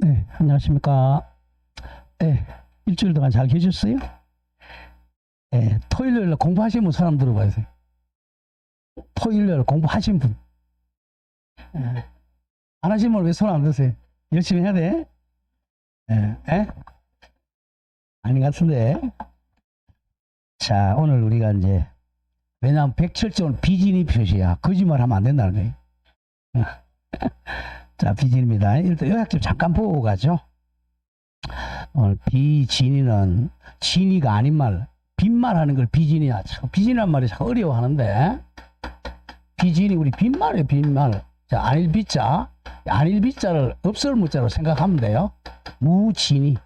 네, 안녕하십니까. 네, 일주일 동안 잘 계셨어요? 네, 토요일날 공부하신 분 손 한번 들어봐주세요. 토요일날 공부하신 분. 네. 안 하신 분 왜 손 안 드세요? 열심히 해야 돼? 네, 네? 아닌 것 같은데. 자, 오늘 우리가 이제, 왜냐하면 107조는 비진이 표시야. 거짓말 하면 안 된다는 거예요. 자, 비진입니다. 일단 요약점 잠깐 보고 가죠. 오늘 비진이는 진이가 아닌 말, 빈말 하는 걸 비진이야. 비진이란 말이 참 어려워하는데, 비진이 우리 빈말이에요, 빈말. 자, 안일 비자, 안일 비자를 없을 무자로 생각하면 돼요. 무진이.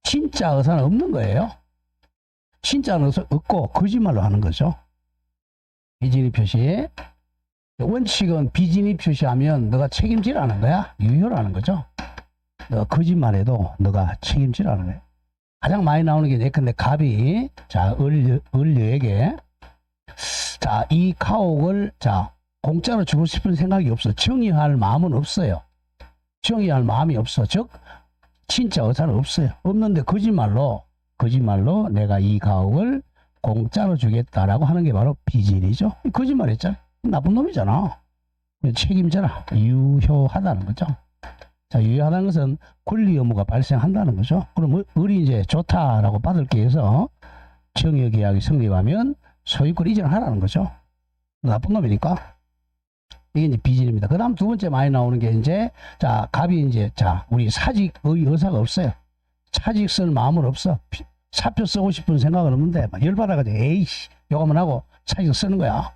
진짜 의사는 없는 거예요. 진짜는 의사 없고 거짓말로 하는 거죠. 비진이 표시. 원칙은 비진이 표시하면 너가 책임지라는 거야. 유효라는 거죠. 너가 거짓말해도 너가 책임지라는 거야. 가장 많이 나오는 게 예컨대 갑이 자 을려에게 자 이 가옥을 자 공짜로 주고 싶은 생각이 없어. 정의할 마음은 없어요. 정의할 마음이 없어. 즉 진짜 의사는 없어요. 없는데 거짓말로 내가 이 가옥을 공짜로 주겠다라고 하는 게 바로 비진이죠. 거짓말했잖아. 나쁜 놈이잖아. 책임져라. 유효하다는 거죠. 자, 유효하다는 것은 권리 의무가 발생한다는 거죠. 그럼 을이 이제 좋다라고 받을게 해서 청여계약이 성립하면 소유권 이전하라는 거죠. 나쁜 놈이니까. 이게 이제 비진입니다. 그 다음 두 번째 많이 나오는 게 이제, 자, 갑이 이제, 자, 우리 사직의 의사가 없어요. 차직 쓸 마음은 없어. 사표 쓰고 싶은 생각은 없는데, 막 열받아가지고, 에이씨, 요거만 하고 사직 쓰는 거야.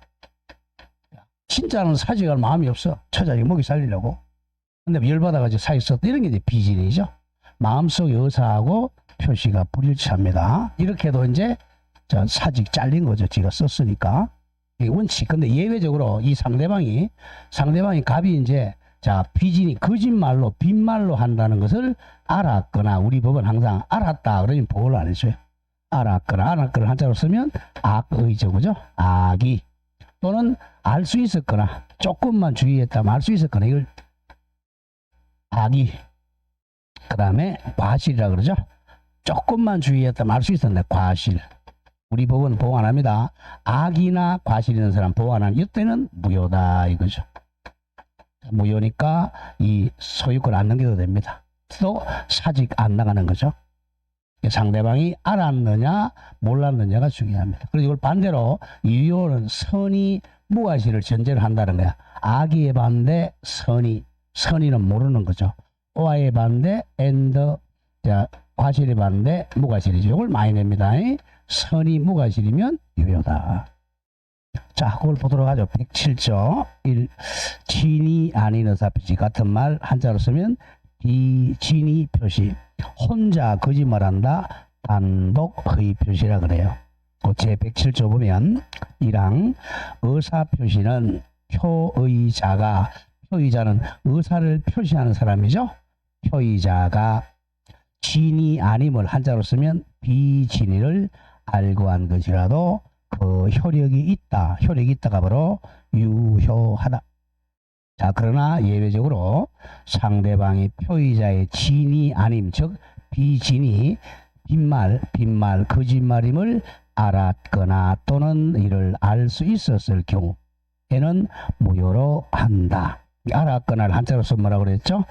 진짜는 사직할 마음이 없어. 처자식 먹이 살리려고. 근데 열받아가지고 사직 썼다. 이런 게 이제 비진이죠. 마음속 의사하고 표시가 불일치합니다. 이렇게 해도 이제, 자, 사직 잘린 거죠. 지가 썼으니까. 이게 원칙. 근데 예외적으로 이 상대방이 갑이 이제, 자, 비진이 거짓말로, 빈말로 한다는 것을 알았거나, 우리 법은 항상 알았다. 그러면 보호를 안 해줘요. 알았거나 한자로 쓰면 악의죠. 그죠? 악이. 또는 알 수 있었거나, 조금만 주의했다면 알 수 있었거나, 이걸 악이. 그 다음에 과실이라 그러죠. 조금만 주의했다면 알 수 있었는데, 과실. 우리 법은 보호 안 합니다. 악이나 과실 있는 사람 보호 안 하는, 이때는 무효다. 이거죠. 무효니까 이 소유권 안 넘겨도 됩니다. 또 사직 안 나가는 거죠. 상대방이 알았느냐 몰랐느냐가 중요합니다. 그리고 이걸 반대로 유효는 선의 무과실을 전제로 한다는 거야. 악의에 반대 선의는 모르는 거죠. 오아에 반대 and 자 과실에 반대 무과실이죠. 이걸 많이 냅니다. 선의 무과실이면 유효다. 자, 그걸 보도록 하죠. 107조 1. 진이 아닌 의사 표시 같은 말 한자로 쓰면 비진이 표시. 혼자 거짓말한다. 단독 허위 표시라 그래요. 제 107조 보면 1항 의사 표시는 표의자는 의사를 표시하는 사람이죠. 표의자가 진이 아님을 한자로 쓰면 비진이를 알고 한 것이라도 그 효력이 있다가 바로 유효하다. 자, 그러나 예외적으로 상대방이 표의자의 진이 아님, 즉 비진이 빈말, 거짓말임을 알았거나 또는 이를 알 수 있었을 경우에는 무효로 한다. 알았거나를 한자로 쓰면 뭐라고 그랬죠?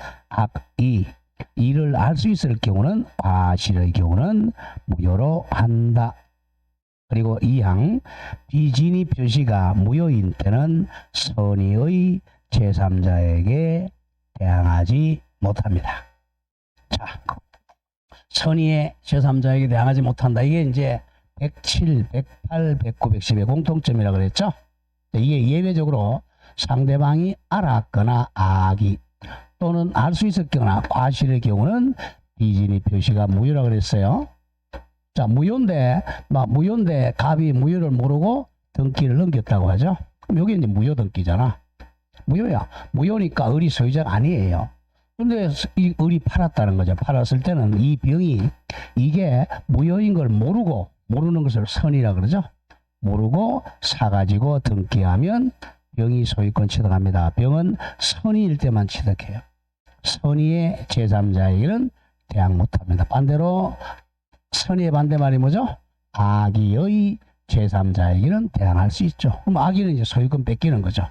이를 알 수 있을 경우는 과실의 경우는 무효로 한다. 그리고 2항 비진이 표시가 무효인 때는 선의의 제3자에게 대항하지 못합니다. 자, 선의의 제3자에게 대항하지 못한다. 이게 이제 107, 108, 109, 110의 공통점이라고 그랬죠. 이게 예외적으로 상대방이 알았거나 악이 또는 알 수 있었거나 과실의 경우는 비진이 표시가 무효라고 그랬어요. 자, 무효인데 갑이 무효를 모르고 등기를 넘겼다고 하죠. 그럼 여기 이제 무효 등기잖아. 무효야. 무효니까 을이 소유자가 아니에요. 근데 이 을이 팔았다는 거죠. 팔았을 때는 이 병이 이게 무효인 걸 모르는 것을 선이라 그러죠. 모르고 사가지고 등기하면 병이 소유권 취득합니다. 병은 선의일 때만 취득해요. 선의의 제3자에게는 대항 못합니다. 반대로 선의의 반대말이 뭐죠? 악의의 제3자에게는 대항할 수 있죠. 그럼 악의는 이제 소유권 뺏기는 거죠.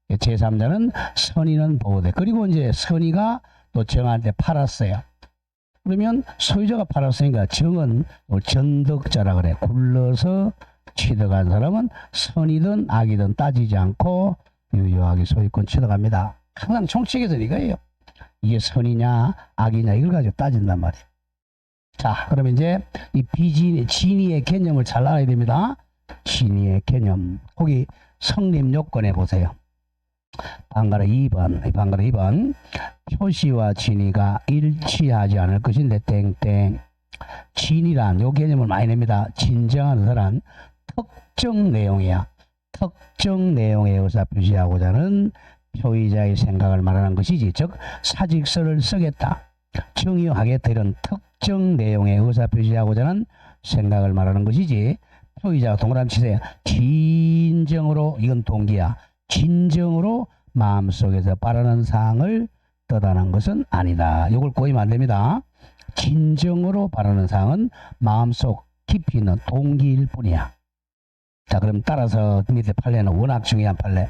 제3자는 선의는 보호돼. 그리고 이제 선의가 또 정한테 팔았어요. 그러면 소유자가 팔았으니까 정은 전덕자라 그래. 굴러서 취득한 사람은 선이든 악이든 따지지 않고 유효하게 소유권 취득합니다. 항상 총칙에서는 이거예요. 이게 선이냐 악이냐 이걸 가지고 따진단 말이에요. 자, 그러면 이제 이 진의의 개념을 잘 알아야 됩니다. 진의의 개념. 거기 성립 요건에 보세요. 방가로 2번. 표시와 진의가 일치하지 않을 것인데 땡땡. 진의란 요 개념을 많이 냅니다. 진정한 사람 특정 내용이야. 특정 내용의 의사 표시하고자 하는 표의자의 생각을 말하는 것이지. 즉 사직서를 쓰겠다. 정의하겠다. 이런 특정 내용의 의사 표시하고자 하는 생각을 말하는 것이지. 표의자가 동그라미 치세요. 진정으로, 이건 동기야. 진정으로 마음속에서 바라는 사항을 떠다는 것은 아니다. 이걸 꼬이면 안 됩니다. 진정으로 바라는 사항은 마음속 깊이 있는 동기일 뿐이야. 자, 그럼 따라서 밑에 판례는 워낙 중요한 판례.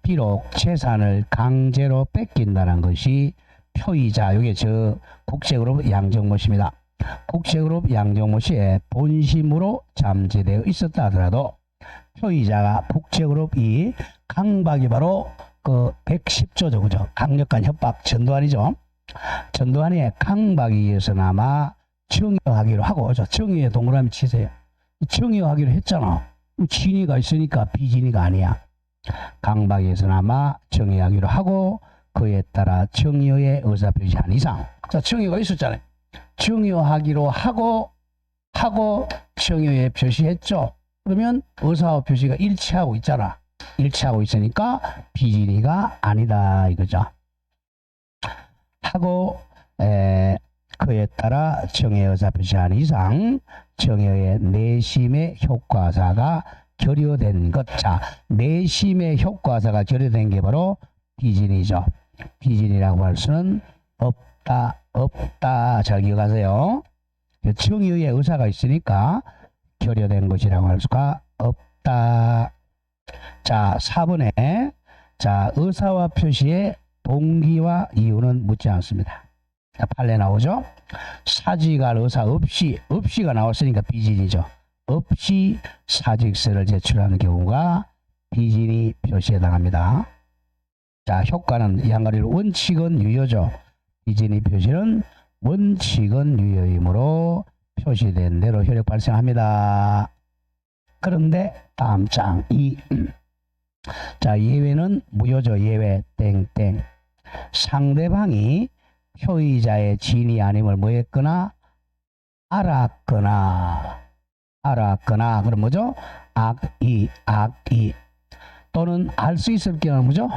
비록 재산을 강제로 뺏긴다는 것이 표의자, 이게 저 국제그룹 양정모 씨입니다. 국제그룹 양정모 씨의 본심으로 잠재되어 있었다 하더라도 표의자가 국제그룹이 강박이 바로 그 110조죠. 그죠? 강력한 협박, 전두환이죠. 전두환의 강박에 의해서나마 정의하기로 하고, 정의에 동그라미 치세요. 정의하기로 했잖아. 진의가 있으니까 비진의가 아니야. 강박에 의해서나마 정의하기로 하고 그에 따라 정의의 의사표시한 이상. 자, 정의가 있었잖아요. 정의하기로 하고 정의에 표시했죠. 그러면 의사와 표시가 일치하고 있잖아. 일치하고 있으니까 비진의가 아니다 이거죠. 하고 그에 따라 정의 의사 표시한 이상 정의의 내심의 효과사가 결여된 것. 자, 내심의 효과사가 결여된 게 바로 비진의죠. 비진의라고 할 수는 없다. 잘 기억하세요. 정의의 의사가 있으니까 결여된 것이라고 할 수가 없다. 자, 4번에 자, 의사와 표시의 동기와 이유는 묻지 않습니다. 자, 판례 나오죠. 사직할 의사 없이가 나왔으니까 비진이죠. 없이 사직서를 제출하는 경우가 비진이 표시에 해당합니다. 자, 효과는 이 한가리로 원칙은 유효죠. 비진이 표시는 원칙은 유효이므로 표시된 대로 효력 발생합니다. 그런데 다음 장 2. 자, 예외는 무효죠. 예외 땡땡. 상대방이 표의자의 진이 아님을 뭐했거나 알았거나 그럼 뭐죠? 악의 또는 알 수 있을 경우는 뭐죠?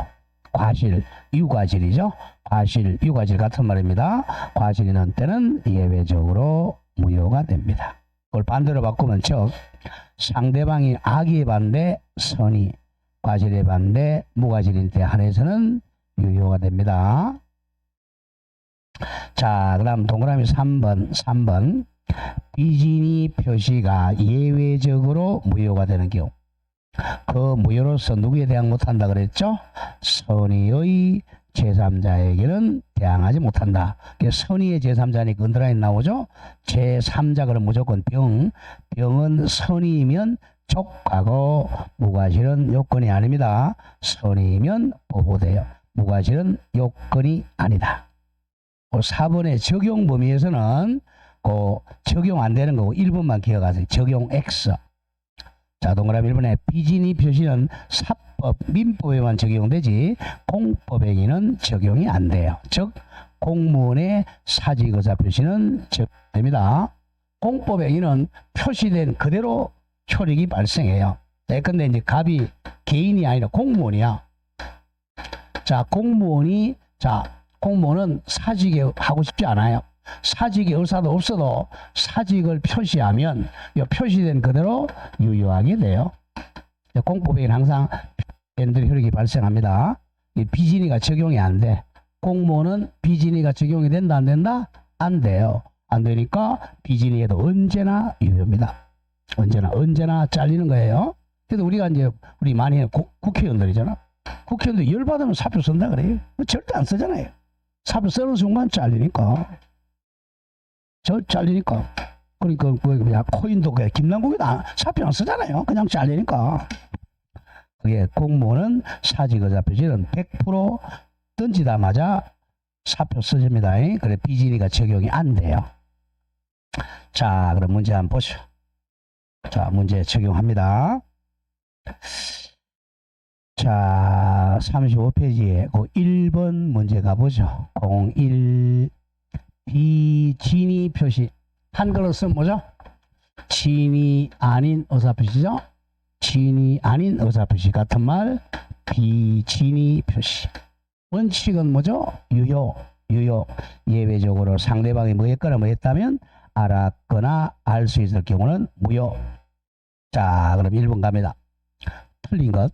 과실, 유과실이죠. 과실, 유과실 같은 말입니다. 과실이 있는 때는 예외적으로 무효가 됩니다. 그걸 반대로 바꾸면 즉 상대방이 악의 반대 선의, 과실의 반대 무과실인 때 한해서는 유효가 됩니다. 자, 그 다음 동그라미 3번 비진의 표시가 예외적으로 무효가 되는 경우, 그 무효로서 누구에 대항 못한다 그랬죠? 선의의 제3자에게는 대항하지 못한다. 선의의 제3자니까 언더라인 나오죠? 제3자 그럼 무조건 병은 선의이면 족하고 무과실은 요건이 아닙니다. 선의이면 보호돼요. 무과실은 요건이 아니다. 4번의 적용 범위에서는 적용 안 되는 거고 1번만 기억하세요. 적용 X. 자, 동그라미 1번에 비진의 표시는 사법, 민법에만 적용되지 공법행위는 적용이 안 돼요. 즉 공무원의 사직의사 표시는 적용됩니다. 공법행위는 표시된 그대로 효력이 발생해요. 근데 이제 갑이 개인이 아니라 공무원이야. 자, 공무원은 사직에 하고 싶지 않아요. 사직의 의사도 없어도 사직을 표시하면 표시된 그대로 유효하게 돼요. 공법에는 항상 표시된 효력이 발생합니다. 비진의가 적용이 안 돼. 공모는 비진이가 적용이 된다 안 된다? 안 돼요. 안 되니까 비진이에도 언제나 유효입니다. 언제나 잘리는 거예요. 그래서 우리가 이제 우리 많이 국회의원들이잖아. 국회의원들 열받으면 사표 쓴다 그래요. 절대 안 쓰잖아요. 사표 쓰는 순간 잘리니까. 그러니까 야, 코인도 그래. 김남국이도 사표 안 쓰잖아요. 그냥 잘리니까. 그게 공무원은 사직의사 표시는 100% 던지자마자 사표 쓰집니다. 그래 비진이가 적용이 안 돼요. 자, 그럼 문제 한번 보시죠. 자, 문제 적용합니다. 자, 35페이지에 그 1번 문제 가보죠. 01 비진이 표시. 한글로 쓰면 뭐죠? 진이 아닌 의사표시죠? 진이 아닌 의사표시 같은 말 비진이 표시. 원칙은 뭐죠? 유효. 예외적으로 상대방이 뭐였다면 알았거나 알 수 있을 경우는 무효. 자, 그럼 1번 갑니다. 틀린 것.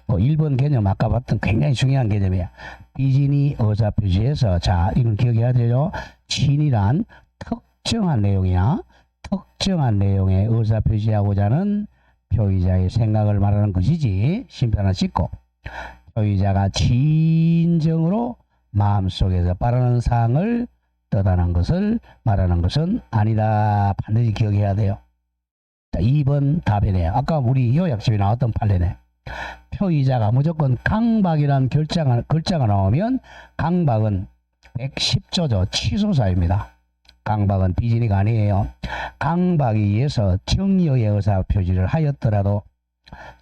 1번 개념 아까 봤던 굉장히 중요한 개념이에요. 비진이 의사표시에서 자, 이걸 기억해야 되죠. 진이란 특정한 내용이나 특정한 내용의 의사표시하고자 하는 표의자의 생각을 말하는 것이지 심표 하나 찍고 표의자가 진정으로 마음속에서 바라는 사항을 떠나는 것을 말하는 것은 아니다. 반드시 기억해야 돼요. 자, 2번 답이네요. 아까 우리 요약집에 나왔던 판례네. 표의자가 무조건 강박이라는 글자가 나오면 강박은 110조죠. 취소사유입니다. 강박은 비진이가 아니에요. 강박에 의해서 정의의 의사표시를 하였더라도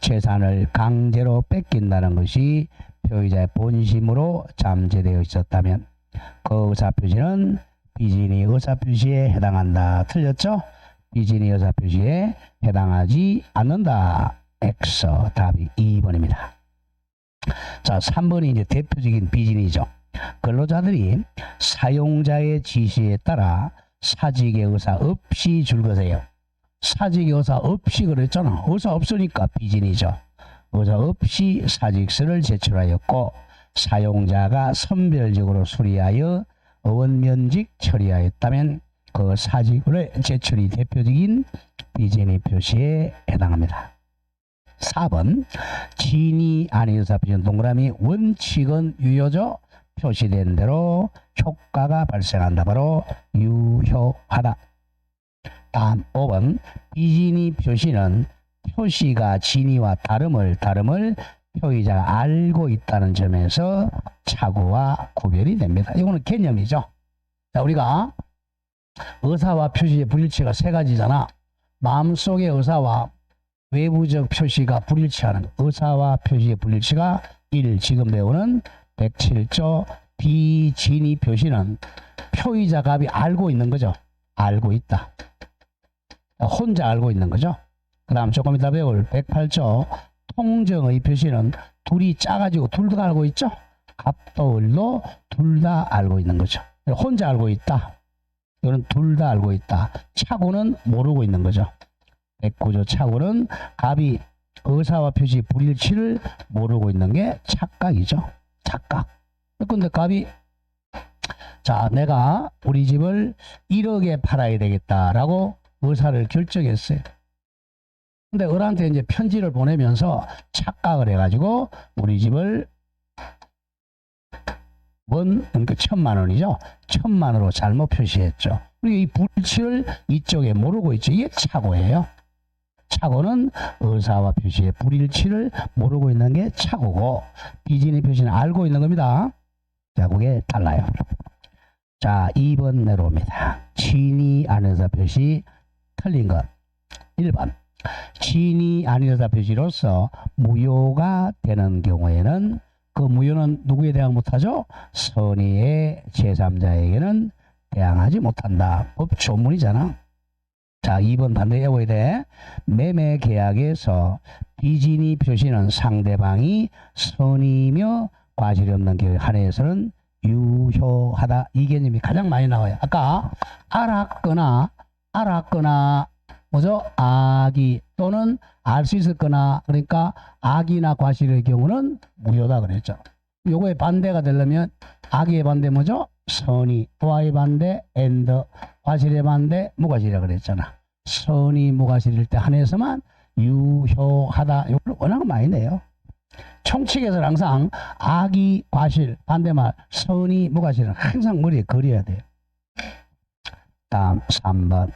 재산을 강제로 뺏긴다는 것이 표의자의 본심으로 잠재되어 있었다면 그 의사표시는 비진이 의사표시에 해당한다. 틀렸죠? 비진이 의사표시에 해당하지 않는다. X 답이 2번입니다. 자, 3번이 이제 대표적인 비진이죠. 근로자들이 사용자의 지시에 따라 사직의 의사 없이 줄 것이에요. 사직의 의사 없이 그랬잖아. 의사 없으니까 비진이죠. 의사 없이 사직서를 제출하였고 사용자가 선별적으로 수리하여 의원면직 처리하였다면 그 사직의 제출이 대표적인 비진이 표시에 해당합니다. 4번 진이 아닌 의사표시는 동그라미 원칙은 유효죠. 표시된 대로 효과가 발생한다. 바로 유효하다. 다음 5번 비진이 표시는 표시가 진이와 다름을 표의자가 알고 있다는 점에서 착오와 구별이 됩니다. 이거는 개념이죠. 자, 우리가 의사와 표시의 불일치가 세 가지잖아. 마음속의 의사와 외부적 표시가 불일치하는 의사와 표시의 불일치가 1. 지금 배우는 107조 비진이 표시는 표의자 갑이 알고 있는 거죠. 알고 있다. 혼자 알고 있는 거죠. 그 다음 조금 이따 배울 108조 통정의 표시는 둘이 짜가지고 둘 다 알고 있죠. 갑도 을도 둘 다 알고 있는 거죠. 혼자 알고 있다. 이거는 둘 다 알고 있다. 착오는 모르고 있는 거죠. 109조 착오는 갑이 의사와 표시 불일치를 모르고 있는 게 착각이죠. 착각. 근데 갑이 자, 내가 우리 집을 1억에 팔아야 되겠다라고 의사를 결정했어요. 근데 을한테 이제 편지를 보내면서 착각을 해가지고 우리 집을 그러니까 1,000만 원이죠. 1,000만 원으로 잘못 표시했죠. 그리고 이 불일치를 이쪽에 모르고 있죠. 이게 착오예요. 착오는 의사와 표시의 불일치를 모르고 있는 게 착오고 비진이 표시는 알고 있는 겁니다. 자, 그게 달라요. 자, 2번 내려옵니다. 진이 아닌 의사 표시 틀린 것. 1번 진이 아닌 의사 표시로서 무효가 되는 경우에는 그 무효는 누구에 대항 못하죠? 선의의 제3자에게는 대항하지 못한다. 법 조문이잖아. 자, 2번 반드시 외워야 돼. 매매 계약에서 비진이 표시는 상대방이 선이며 과실이 없는 경우에 한해서는 유효하다. 이 개념이 가장 많이 나와요. 아까 알았거나 뭐죠? 악이 또는 알 수 있었거나 그러니까 악이나 과실의 경우는 무효다 그랬죠. 요거의 반대가 되려면 악의 반대 뭐죠? 선의. 와의 반대 and. 과실의 반대 무과실이라고 그랬잖아. 선의 무과실일 때 한해서만 유효하다. 이걸 워낙 많이 내요. 총칙에서는 항상 악이 과실, 반대말 선의 무과실은 항상 머리에 그려야 돼요. 다음 3번.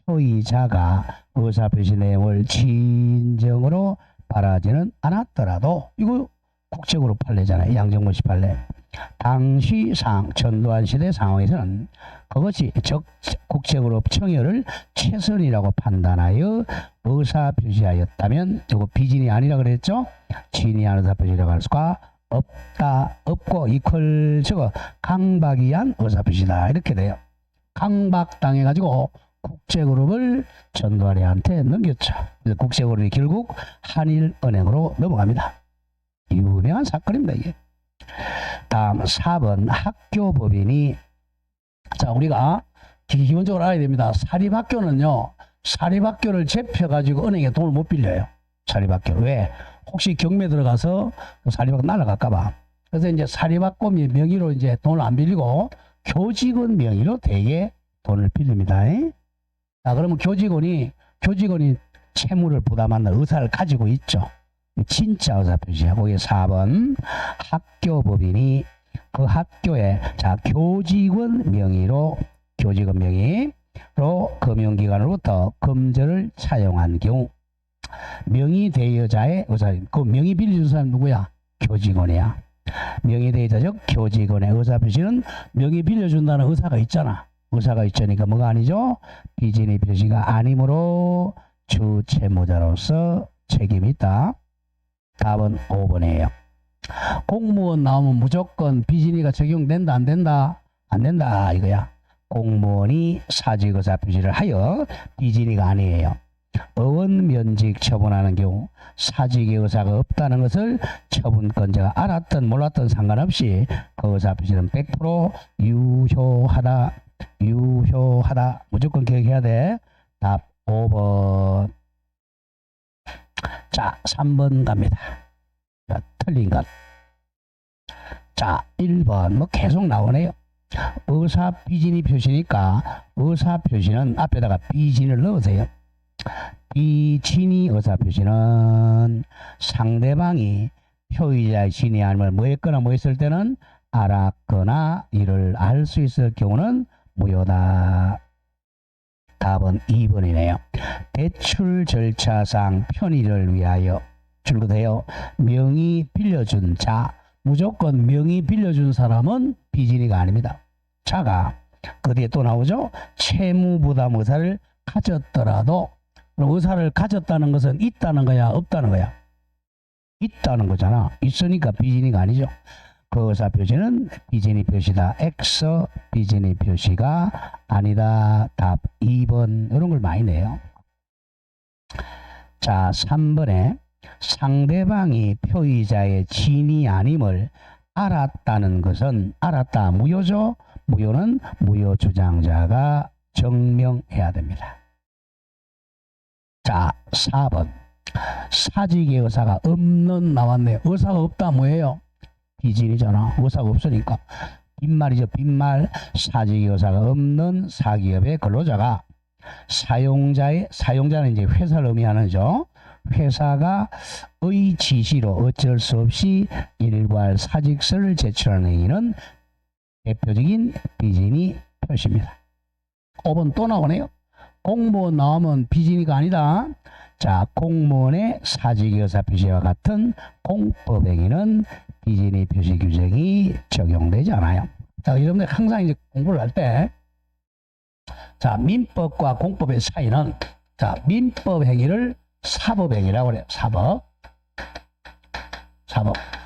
표의자가 의사표시 내용을 진정으로 바라지는 않았더라도, 이거 국적으로 판례잖아요. 양정모시 판례. 당시 전두환 시대 상황에서는 그것이 국적으로 청여를 최선이라고 판단하여 의사표시하였다면, 이거 비진이 아니라 그랬죠. 진이한 의사표시라고 할 수가 없다. 없고 이퀄 저거 강박이한 의사표시다. 이렇게 돼요. 강박당해가지고 국제그룹을 전두환이한테 넘겼죠. 국제그룹이 결국 한일은행으로 넘어갑니다. 유명한 사건입니다, 이게. 다음 4번. 학교법인이, 자, 우리가 기본적으로 알아야 됩니다. 사립학교는요, 사립학교를 제펴가지고 은행에 돈을 못 빌려요. 사립학교. 왜? 혹시 경매 들어가서 사립학교 날아갈까봐. 그래서 이제 사립학교 명의로 이제 돈을 안 빌리고 교직원 명의로 대개 돈을 빌립니다. 자, 그러면 교직원이 채무를 부담하는 의사를 가지고 있죠. 진짜 의사표시야. 거기 4번. 학교법인이 그 학교에, 자, 교직원 명의로 금융기관으로부터 금전을 차용한 경우, 명의 대여자의 의사, 그 명의 빌려준 사람 누구야? 교직원이야. 명의 대여자적 교직원의 의사표시는 명의 빌려준다는 의사가 있잖아. 의사가 있으니까 뭐가 아니죠? 비진의 표시가 아니므로 주채무자로서 책임이 있다. 답은 5번이에요. 공무원 나오면 무조건 비진이가 적용된다, 안 된다? 안 된다, 이거야. 공무원이 사직 의사 표시를 하여 비진이가 아니에요. 의원 면직 처분하는 경우 사직의 의사가 없다는 것을 처분권자가 알았든 몰랐든 상관없이 그 의사 표시는 100% 유효하다. 유효하다. 무조건 기억해야 돼. 답 5번. 자, 3번 갑니다. 자, 틀린 것. 자, 1번. 뭐 계속 나오네요. 의사 비진이 표시니까 의사 표시는 앞에다가 비진을 넣으세요. 비진이 의사 표시는 상대방이 표의자의 진이 아니면 뭐 했거나 뭐 했을 때는 알았거나 이를 알 수 있을 경우는 무효다. 답은 2번이네요. 대출 절차상 편의를 위하여 줄거돼요. 명의 빌려준 자, 무조건 명의 빌려준 사람은 비진이가 아닙니다. 자가 그 뒤에 또 나오죠. 채무부담 의사를 가졌더라도, 의사를 가졌다는 것은 있다는 거야, 없다는 거야? 있다는 거잖아. 있으니까 비진이가 아니죠. 그 의사 표시는 비진이 표시다. X 비진이 표시가 아니다. 답 2번. 이런 걸 많이 내요. 자, 3번에 상대방이 표의자의 진이 아님을 알았다는 것은, 알았다 무효죠. 무효는 무효 주장자가 증명해야 됩니다. 자, 4번. 사직의 의사가 없는 나왔네요. 의사가 없다 뭐예요? 비진이잖아. 의사가 없으니까 빈말이죠. 빈말. 사직의 의사가 없는 사기업의 근로자가 사용자는 이제 회사를 의미하는죠. 회사가 의 지시로 어쩔 수 없이 일괄 사직서를 제출하는 행위는 대표적인 비진이 표시입니다. 5번 또 나오네요. 공무원 나오면 비진이가 아니다. 자, 공무원의 사직의 의사 표시와 같은 공법행위는 비진이 표시 규정이 적용되지 않아요. 자, 여러분들 항상 이제 공부를 할 때, 자, 민법과 공법의 차이는, 자, 민법 행위를 사법 행위라고 그래요. 사법.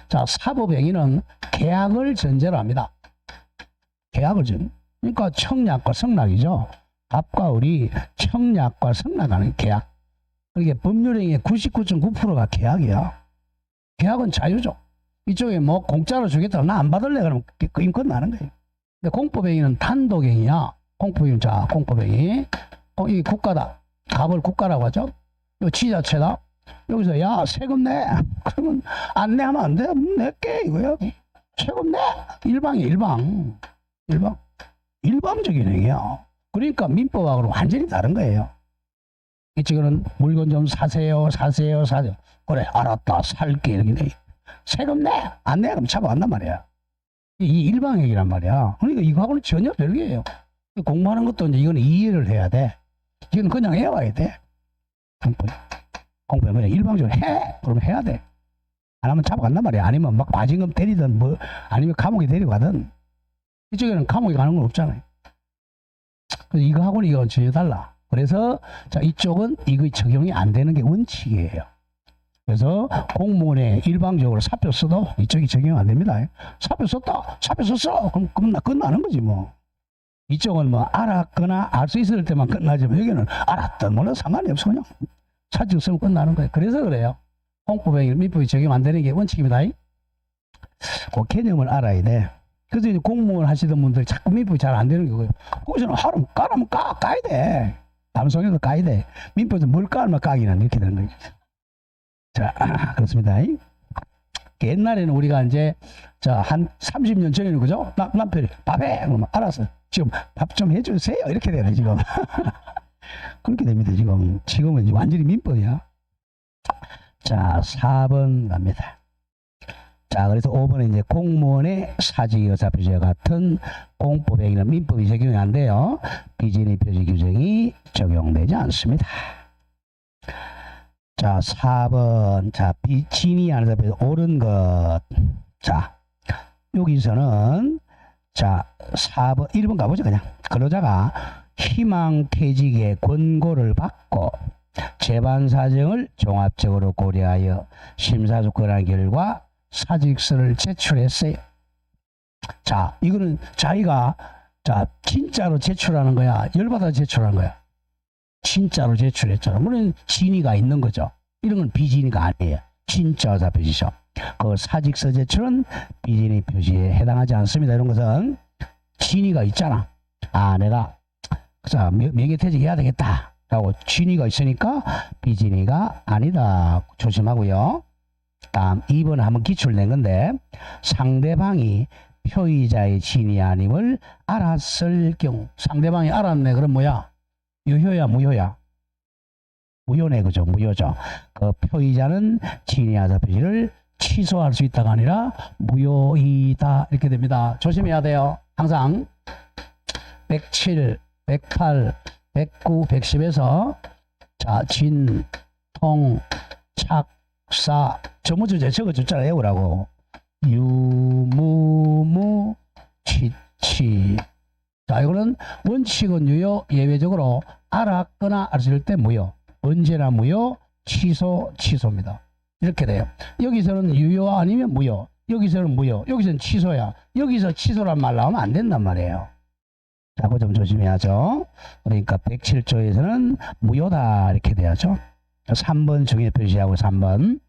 자, 사법 행위는 계약을 전제로 합니다. 계약을 그러니까 청약과 성락이죠. 갑과 을이 청약과 성락하는 계약. 이게 법률행위의 99.9%가 계약이야. 계약은 자유죠. 이쪽에 뭐 공짜로 주겠다, 나 안 받을래 그러면 그 인권 나는 거예요. 근데 공법행위는 단독행위야. 공법행위. 자, 공법행위. 이 국가다. 갑을 국가라고 하죠. 이 지자체다. 여기서 야 세금 내. 그러면 안 내하면 안 돼. 낼게 이거야. 세금 내. 일방이야, 일방. 일방적인 행위야. 그러니까 민법하고는 완전히 다른 거예요. 이쪽은 물건 좀 사세요. 그래, 알았다. 살게. 이렇게 돼. 세금 내. 안 내. 그럼 잡아간단 말이야. 이 일방행위란 말이야. 그러니까 이거하고는 전혀 별개예요. 공부하는 것도 이제 이거는 이해를 해야 돼. 이건 그냥 해와야 돼. 공부는 그냥 일방적으로 해. 그러면 해야 돼. 안 하면 잡아간단 말이야. 아니면 막 과징금 때리든 뭐 아니면 감옥에 데리고 가든. 이쪽에는 감옥에 가는 건 없잖아요. 그래서 이거하고는 이건 전혀 달라. 그래서 자 이쪽은 이거 적용이 안 되는 게 원칙이에요. 그래서 공무원에 일방적으로 사표 써도 이쪽이 적용 안 됩니다. 사표 썼다. 사표 썼어. 그럼 끝나는 거지 뭐. 이쪽은 뭐 알았거나 알 수 있을 때만 끝나지만 여기는 알았든 몰라 상관이 없어. 그냥 사직 쓰면 끝나는 거예요. 그래서 그래요. 공법행위 민법이 적용 안 되는 게 원칙입니다. 그 개념을 알아야 돼. 그래서 이제 공무원 하시던 분들이 자꾸 민법이 잘 안 되는 거고요. 거기서는 하라면 까라면 까야 돼. 방송에도 까야 돼. 민법에서 뭘 까면 까기는 이렇게 되는 거예요. 자, 그렇습니다. 옛날에는 우리가 이제 한 30년 전에는 그죠? 남편이 밥해! 그러면 알았어. 지금 밥 좀 해주세요. 이렇게 되네, 지금. 그렇게 됩니다, 지금. 지금은 이제 완전히 민법이야. 자, 4번 갑니다. 자, 그래서 5번에 이제 공무원의 사직의사표시와 같은 공법행위는 민법이 적용이 안 돼요. 비진의 표시 규정이 적용되지 않습니다. 자, 4번. 자, 비진이 안에서 옳은 것. 자, 여기서는 자, 4번, 1번 가보죠, 그냥. 근로자가 희망퇴직의 권고를 받고 재반 사정을 종합적으로 고려하여 심사숙고한 결과 사직서를 제출했어요. 자, 이거는 자기가 자 진짜로 제출하는 거야, 열받아 제출하는 거야. 진짜로 제출했잖아. 물론 진위가 있는 거죠. 이런 건 비진위가 아니에요. 진짜 의사 표시죠. 그 사직서 제출은 비진위 표시에 해당하지 않습니다. 이런 것은 진위가 있잖아. 아, 내가 자 명예퇴직 해야 되겠다 라고 진위가 있으니까 비진위가 아니다. 조심하고요. 다음 2번은 한번 기출을 낸 건데, 상대방이 표의자의 진위 아님을 알았을 경우. 상대방이 알았네. 그럼 뭐야? 유효야, 무효야? 무효네, 그죠? 무효죠. 그 표의자는 진위하자 표시를 취소할 수 있다가 아니라 무효이다. 이렇게 됩니다. 조심해야 돼요. 항상 107, 108, 109, 110에서 자, 진, 통, 착, 사, 전부 주제 적어줬잖아요. 외우라고. 유, 무, 치. 자, 이거는 원칙은 유효, 예외적으로 알았거나 알았을 때 무효. 언제나 무효, 취소입니다. 이렇게 돼요. 여기서는 유효 아니면 무효. 여기서는 무효. 여기서는 취소야. 여기서 취소란 말 나오면 안 된단 말이에요. 자, 그거 좀 조심해야죠. 그러니까 107조에서는 무효다. 이렇게 돼야죠. 3번 중에 표시하고 3번.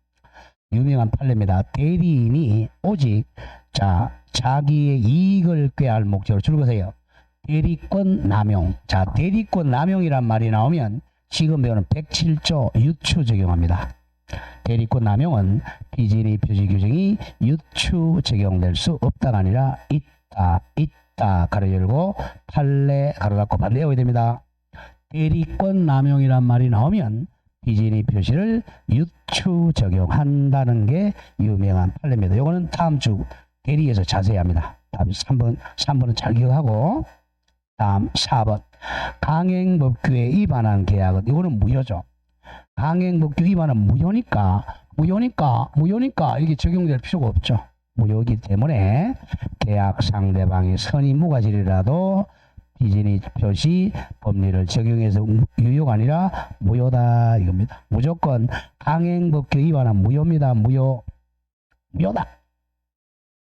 유명한 판례입니다. 대리인이 오직 자기의 이익을 꾀할 목적으로 줄거세요. 대리권 남용. 자, 대리권 남용이란 말이 나오면 지금 배우는 107조 유추 적용합니다. 대리권 남용은 비진위 표시 규정이 유추 적용될 수 없다가 아니라 있다 가로 열고 판례 가로 닫고 반대 외워야 됩니다. 대리권 남용이란 말이 나오면 비진위 표시를 유추 적용한다는 게 유명한 판례입니다. 이거는 다음 주 대리에서 자세히 합니다. 다음 3번은 잘 기억하고, 다음 4번. 강행법규에 위반한 계약은, 이거는 무효죠. 강행법규 위반은 무효니까 이게 적용될 필요가 없죠. 무효이기 때문에 계약 상대방이 선의 무과실이라도 비진위 표시 법률을 적용해서 유효가 아니라 무효다 이겁니다. 무조건 강행법규 위반은 무효입니다. 무효다.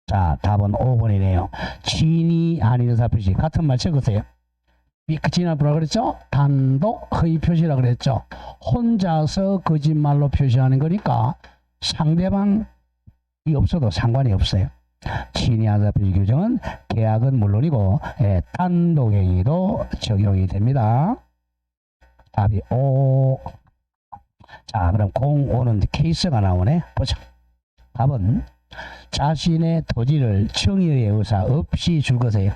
자, 답은 5번이네요. 진위 아닌 의사 표시 같은 말 적으세요. 지난번에 뭐라 그랬죠? 단독 허위 표시라 그랬죠. 혼자서 거짓말로 표시하는 거니까 상대방이 없어도 상관이 없어요. 진위하자 표시 규정은 계약은 물론이고 단독행위도 적용이 됩니다. 답이 5. 자, 그럼 05는 케이스가 나오네. 보자. 답은 자신의 토지를 청의의 의사 없이 줄 것이에요.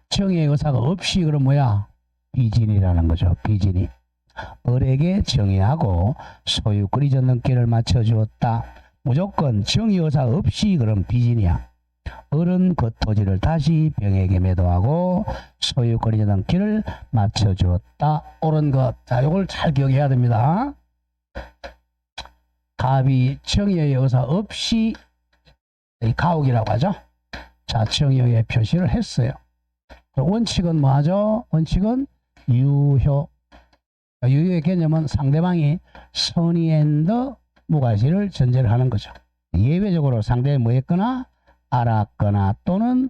청의의 의사가 없이 그럼 뭐야? 비진이라는 거죠. 비진이. 을에게 정의하고 소유권 이전 등기를 맞춰주었다. 무조건 정의 의사 없이 그럼 비진이야. 을은 그 토지를 다시 병에게 매도하고 소유권 이전 등기를 맞춰주었다. 옳은 것. 자, 요걸 잘 기억해야 됩니다. 갑이 정의의 의사 없이 가옥이라고 하죠. 자, 정의의 표시를 했어요. 원칙은 뭐 하죠? 원칙은 유효. 유효의 개념은 상대방이 선의 앤더 무과실을 전제를 하는 거죠. 예외적으로 상대가 뭐 했거나 알았거나 또는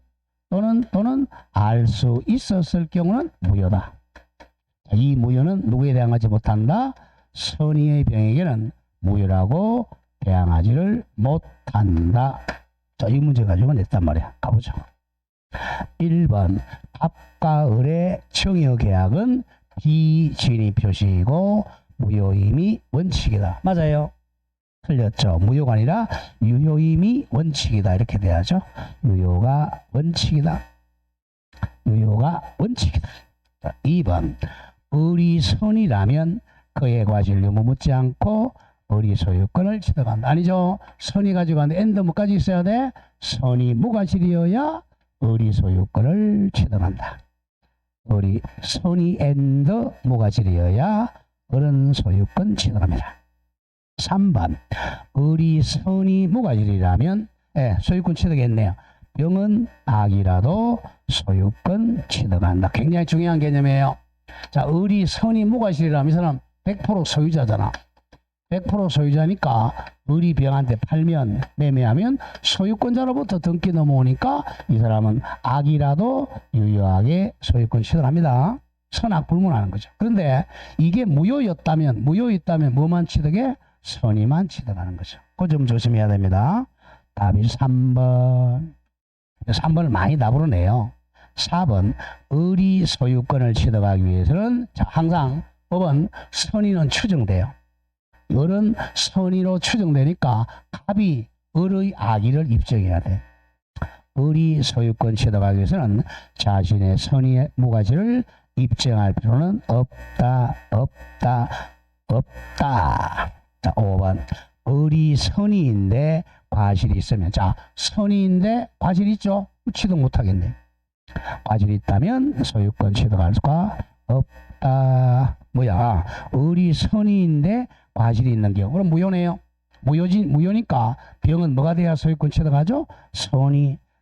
알 수 있었을 경우는 무효다. 이 무효는 누구에 대항하지 못한다? 선의의 병에게는 무효라고 대항하지를 못한다. 자, 이 문제 가지고 냈단 말이야. 가보죠. 1번 갑과 을의 청여 계약은 비진의 표시이고 무효임이 원칙이다. 맞아요. 틀렸죠. 무효가 아니라 유효임이 원칙이다. 이렇게 돼야죠. 유효가 원칙이다. 유효가 원칙이다. 자, 2번 을이 선이라면 그의 과실 유무 묻지 않고 을이 소유권을 취득한다. 아니죠. 선이 가지고 가는데 엔드 뭐까지 있어야 돼? 선이 무과실이어야 을이 소유권을 취득한다. 을이 선이 엔드 무과실이어야 을은 소유권 취득합니다. 3번 을이 선이 무과실이라면 소유권 취득했네요. 병은 악이라도 소유권 취득한다. 굉장히 중요한 개념이에요. 자, 을이 선이 무과실이라면 이 사람 100% 소유자잖아. 100% 소유자니까 을이 병한테 팔면 매매하면 소유권자로부터 등기 넘어오니까 이 사람은 악이라도 유효하게 소유권 취득합니다. 선악 불문하는 거죠. 그런데 이게 무효였다면 뭐만 취득해? 선의만 취득하는 거죠. 그 점 조심해야 됩니다. 답이 3번. 3번을 많이 답으로 내요. 4번 을이 소유권을 취득하기 위해서는 자, 항상 법은 선의는 추정돼요. 을은 선의로 추정되니까 갑이 을의 악의를 입증해야 돼. 을이 소유권 취득하기 위해서는 자신의 선의의 무가치를 입증할 필요는 없다. 자, 5번 을이 선의인데 과실이 있으면 자, 선의인데 과실이 있죠? 취득 못하겠네. 과실이 있다면 소유권 취득할 수가 없다. 뭐야? 을이 선의인데 과실이 있는 경우 그럼 무효네요. 무효니까 병은 뭐가 돼야 소유권 취득하죠?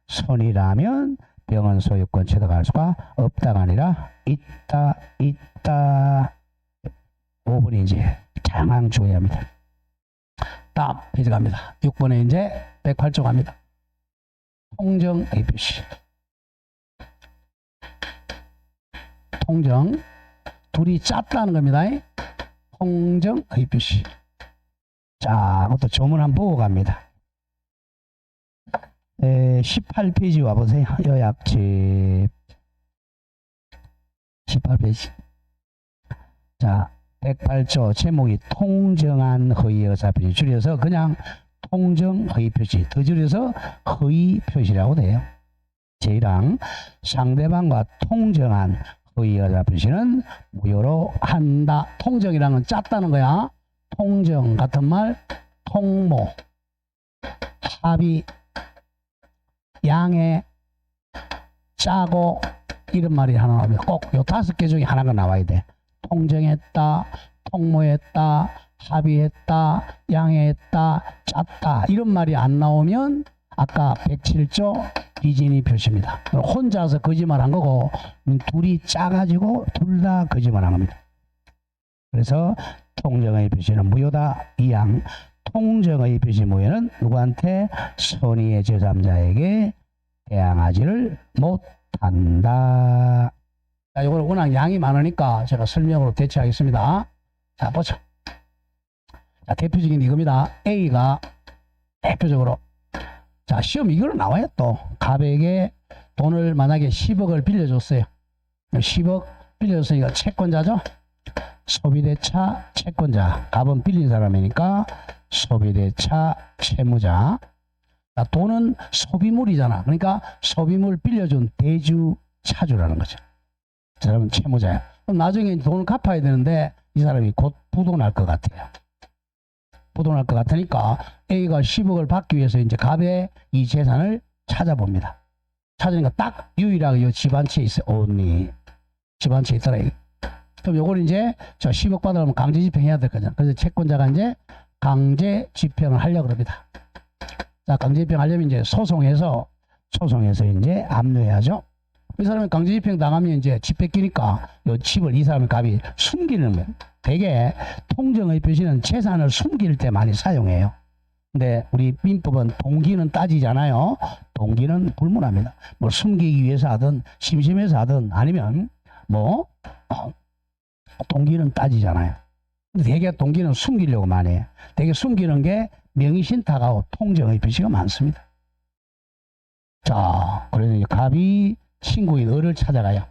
선의라면 병은 소유권 취득할 수가 없다가 아니라 있다. 5번이 이제 장항 주어야 합니다. 다음 페이지 갑니다. 6번에 이제 108조 갑니다. 통정 A표시. 통정 둘이 짰다는 겁니다. 통정 A표시. 자, 그것도 조문 한번 보고 갑니다. 18페이지 와보세요. 요약집 18페이지. 자, 108조 제목이 통정한 허위의사표시. 줄여서 그냥 통정 허위표시, 더 줄여서 허위표시라고 돼요. 제1항 상대방과 통정한 허위의사표시는 무효로 한다. 통정이라는 건 짰다는 거야. 통정 같은 말 통모, 합의, 양해, 짜고 이런 말이 하나 나오면 꼭 요 5개 중에 하나가 나와야 돼. 통정했다, 통모했다, 합의했다, 양해했다, 짰다 이런 말이 안 나오면 아까 107조 비진의 표시입니다. 혼자서 거짓말한 거고 둘이 짜가지고 둘 다 거짓말한 겁니다. 그래서 통정의 표시는 무효다. 2항 통정의 표시 무효는 누구한테? 선의의 제3자에게 대항하지를 못한다. 자, 이걸 워낙 양이 많으니까 제가 설명으로 대체하겠습니다. 자, 보죠. 자, 대표적인 이겁니다. A가 대표적으로 자, 시험 이거로 나와요. 또 갑에게 돈을 만약에 10억을 빌려줬어요. 10억 빌려줬으니까 채권자죠. 소비대차 채권자. 갑은 빌린 사람이니까 소비대차 채무자. 자, 돈은 소비물이잖아. 그러니까 소비물 빌려준 대주 차주라는 거죠. 자, 여러분 채무자야. 그럼 나중에 돈을 갚아야 되는데 이 사람이 곧 부도날 것 같아요. 부도날 것 같으니까 A가 10억을 받기 위해서 이제 갑의 이 재산을 찾아봅니다. 찾으니까 딱 유일하게 이 집안채에 있어요. 언니 집안채에 있더라. 그럼 요걸 이제 저 10억 받으려면 강제 집행해야 될 거잖아. 그래서 채권자가 이제 강제 집행을 하려고 합니다. 자, 강제 집행하려면 이제 소송해서 이제 압류해야죠. 이 사람이 강제 집행 당하면 이제 집 뺏기니까 요 집을 이 사람의 갑이 숨기는 거예요. 대개 통정의 표시는 재산을 숨길 때 많이 사용해요. 근데 우리 민법은 동기는 따지잖아요. 동기는 불문합니다. 뭐 숨기기 위해서 하든 심심해서 하든 아니면 뭐 동기는 따지잖아요. 근데 대개 동기는 숨기려고 많이 해요. 대개 숨기는 게 명의신탁하고 통정의 표시가 많습니다. 자, 그래서 이제 갑이 친구인 을을 찾아가요.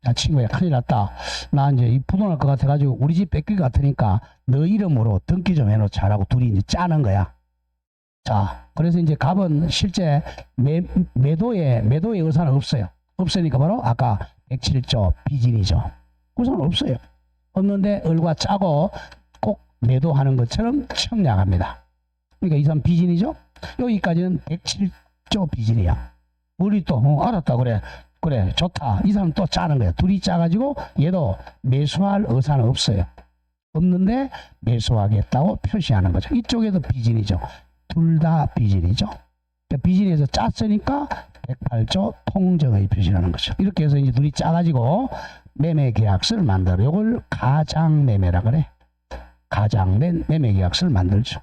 야, 친구야, 큰일 났다. 나 이제 이 부도날 것 같아가지고 우리 집 뺏길 것 같으니까 너 이름으로 등기 좀 해놓자라고 둘이 이제 짜는 거야. 자, 그래서 이제 갑은 실제 매도의 의사는 없어요. 없으니까 바로 아까 107조 비진이죠. 우선 없어요. 없는데 을과 짜고 꼭 매도하는 것처럼 청약합니다. 그러니까 이 사람 비진이죠. 여기까지는 107조 비진이야. 우리 또 알았다 그래 좋다. 이 사람 또 짜는 거야. 둘이 짜가지고 얘도 매수할 의사는 없어요. 없는데 매수하겠다고 표시하는 거죠. 이쪽에도 비진이죠. 둘 다 비진이죠. 그러니까 비진에서 짰으니까 108조 통정의 표시라는 거죠. 이렇게 해서 이제 둘이 짜가지고 매매 계약서를 만들어. 이걸 가장매매라 그래. 가장된 매매 계약서를 만들죠.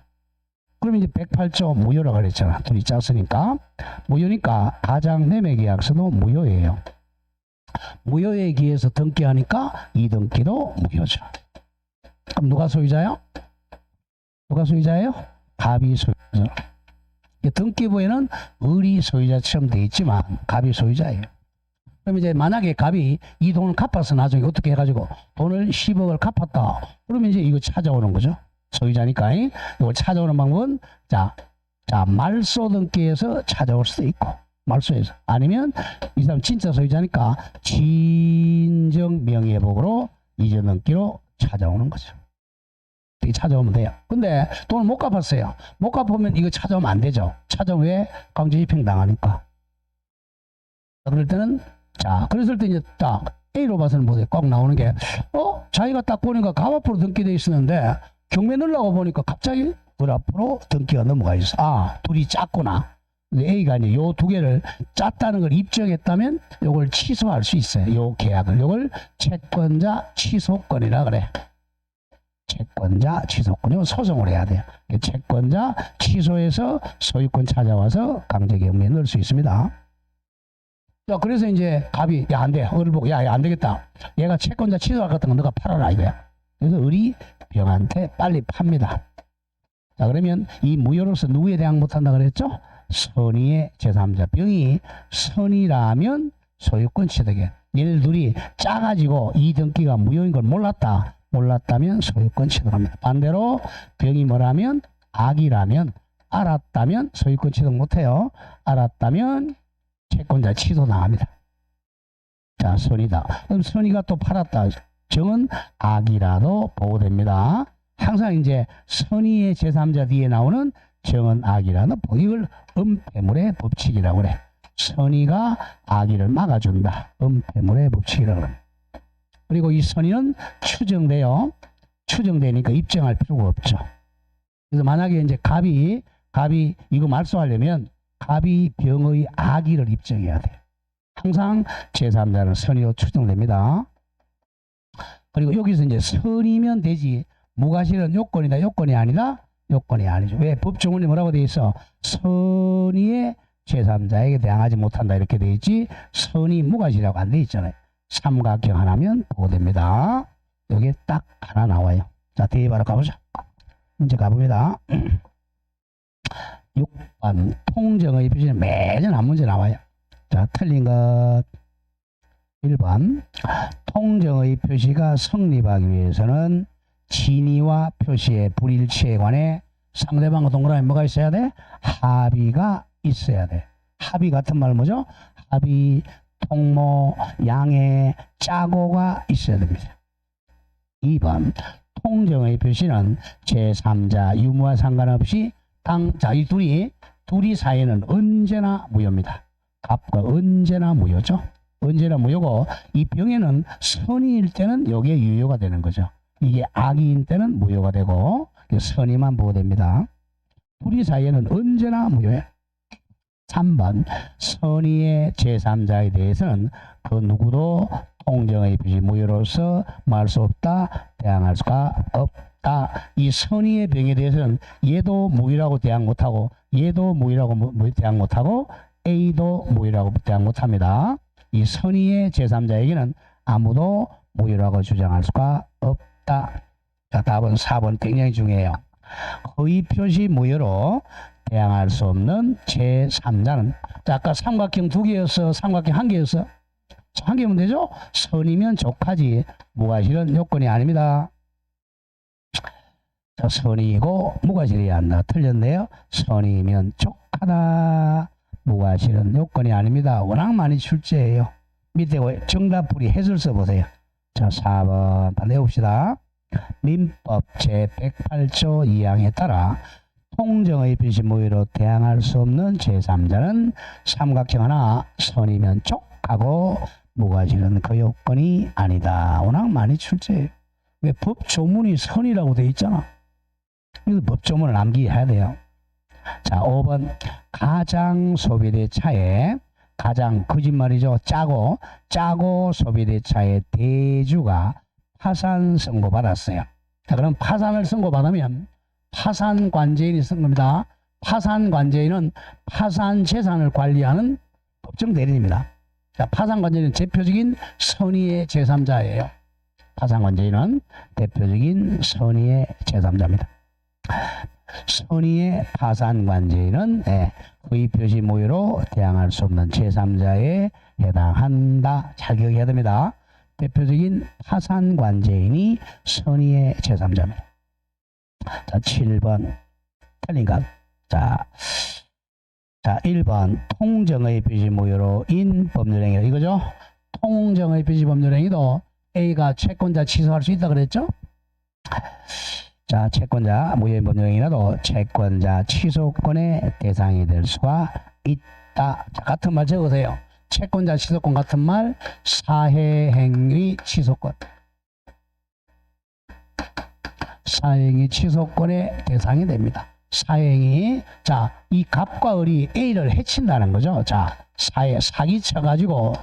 그럼 이제 108조 무효라 그랬잖아. 둘이 짰으니까. 무효니까 가장 매매 계약서도 무효예요. 무효에 기해서 등기하니까 이 등기도 무효죠. 그럼 누가 소유자요? 누가 소유자예요? 갑이 소유자. 등기부에는 을이 소유자처럼 되어 있지만 갑이 소유자예요. 그럼 이제 만약에 갑이 이 돈을 갚아서 나중에 어떻게 해가지고 돈을 10억을 갚았다. 그러면 이제 이거 찾아오는 거죠. 소유자니까. 이걸 찾아오는 방법은 자 말소 등기에서 찾아올 수도 있고 말소에서 아니면 이 사람 진짜 소유자니까 진정 명예복으로 이전 등기로 찾아오는 거죠. 찾아오면 돼요. 근데 돈을 못 갚았어요. 못 갚으면 이거 찾아오면 안 되죠. 찾아오면 왜? 강제 집행 당하니까. 그럴 때는 자 그랬을 때 이제 딱 A로 봐서는 뭐돼? 꼭 나오는 게 자기가 딱 보니까 갑 앞으로 등기되어 있었는데 경매 넣으려고 보니까 갑자기 을 앞으로 등기가 넘어가 있어. 아, 둘이 짰구나. 근데 A가 이제 요 두 개를 짰다는 걸 입증했다면 요걸 취소할 수 있어요. 요 계약을. 요걸 채권자 취소권이라 그래. 채권자 취소권. 이건 소송을 해야 돼요. 채권자 취소해서 소유권 찾아와서 강제 경매에 넣을 수 있습니다. 자, 그래서 이제 갑이 야, 안 돼. 을을 보고 야, 안 되겠다. 얘가 채권자 취소할 것 같은 거 너가 팔아라 이거야. 그래서 을이 병한테 빨리 팝니다. 자, 그러면 이 무효로서 누구에 대항 못한다 그랬죠? 선의의 제3자. 병이 선의라면 소유권 취득에. 얘네들 둘이 짜가지고 이 등기가 무효인 걸 몰랐다면 소유권 취득합니다. 반대로 병이 뭐라면 악이라면 알았다면 소유권 취득 못해요. 알았다면 채권자 취소 나갑니다. 자, 선의다. 그럼 선의가 또 팔았다. 정은 악이라도 보호됩니다. 항상 이제 선의의 제3자 뒤에 나오는 정은 악이라는 이걸 은폐물의 법칙이라고 그래. 선의가 악의를 막아준다. 은폐물의 법칙이라고 그래. 그리고 이 선의는 추정돼요. 추정되니까 입증할 필요가 없죠. 그래서 만약에 이제 갑이 이거 말소하려면 갑이 병의 악의를 입증해야 돼. 항상 제3자는 선의로 추정됩니다. 그리고 여기서 이제 선의면 되지 무과실은 요건이다 요건이 아니다 요건이 아니죠. 왜? 법조문이 뭐라고 돼 있어? 선의의 제3자에게 대항하지 못한다 이렇게 돼 있지 선의 무과실이라고 안 돼 있잖아요. 삼각형 하나면 보호됩니다. 여기에 딱 하나 나와요. 자, 뒤에 바로 가보자. 이제 가봅니다. 6번 통정의 표시는 매년 한 문제 나와요. 자, 틀린 것 1번 통정의 표시가 성립하기 위해서는 진위와 표시의 불일치에 관해 상대방과 동그라미 뭐가 있어야 돼? 합의가 있어야 돼. 합이 같은 말 뭐죠? 합이, 통모, 양해, 짜고가 있어야 됩니다. 2번 통정의 표시는 제3자 유무와 상관없이 자, 이 둘이 사이에는 언제나 무효입니다. 갑과 언제나 무효죠. 언제나 무효고 이 병에는 선의일 때는 여기에 유효가 되는 거죠. 이게 악의인 때는 무효가 되고 선의만 보호됩니다. 둘이 사이에는 언제나 무효해요. 3번 선의의 제3자에 대해서는 그 누구도 통정의 표시 무효로서 말 수 없다, 대항할 수가 없다. 이 선의의 병에 대해서는 얘도 무효라고 대항 못하고 얘도 무효라고 대항 못하고 A도 무효라고 대항 못합니다. 이 선의의 제3자에게는 아무도 무효라고 주장할 수가 없다. 자, 답은 4번 굉장히 중요해요. 허위 표시 무효로 대항할 수 없는 제3자는 자, 아까 삼각형 2개였어, 삼각형 1개였어. 한 개면 되죠? 선이면 족하지 무과실은 요건이 아닙니다. 자, 선이고 무과실이 안 나. 틀렸네요. 선이면 족하다. 무과실은 요건이 아닙니다. 워낙 많이 출제해요. 밑에 정답풀이 해설서 보세요. 자, 4번 다 내봅시다. 민법 제108조 2항에 따라 통정의 표시 무효로 대항할 수 없는 제3자는 삼각형 하나 선이면 족하고 무과실은 그 요건이 아니다. 워낙 많이 출제해요. 왜 법조문이 선이라고 돼 있잖아. 그래서 법조문을 암기해야 돼요. 자, 5번 가장 소비대 차에 가장 거짓말이죠. 짜고 소비대 차에 대주가 파산 선고 받았어요. 자, 그럼 파산을 선고받으면 파산 관제인이 쓴 겁니다. 파산 관제인은 파산 재산을 관리하는 법정 대리인입니다. 자, 파산 관제인은 대표적인 선의의 제3자예요. 파산 관제인은 대표적인 선의의 제3자입니다. 선의의 파산 관제인은 허위 표시 무효로 대항할 수 없는 제3자에 해당한다. 잘 기억해야 됩니다. 대표적인 파산 관제인이 선의의 제3자입니다. 자, 7번 틀린 것. 자, 1번 통정의 표시 무효로 인 법률행위다. 이거죠? 통정의 표시 법률행위도 A가 채권자 취소할 수 있다 그랬죠? 자, 채권자 무효인 법률행위라도 채권자 취소권의 대상이 될 수가 있다. 자, 같은 말 적으세요. 채권자 취소권 같은 말 사회행위 취소권. 사회행위 취소권의 대상이 됩니다. 사회행위, 자, 이 갑과 을이 A를 해친다는 거죠. 자, 사기쳐가지고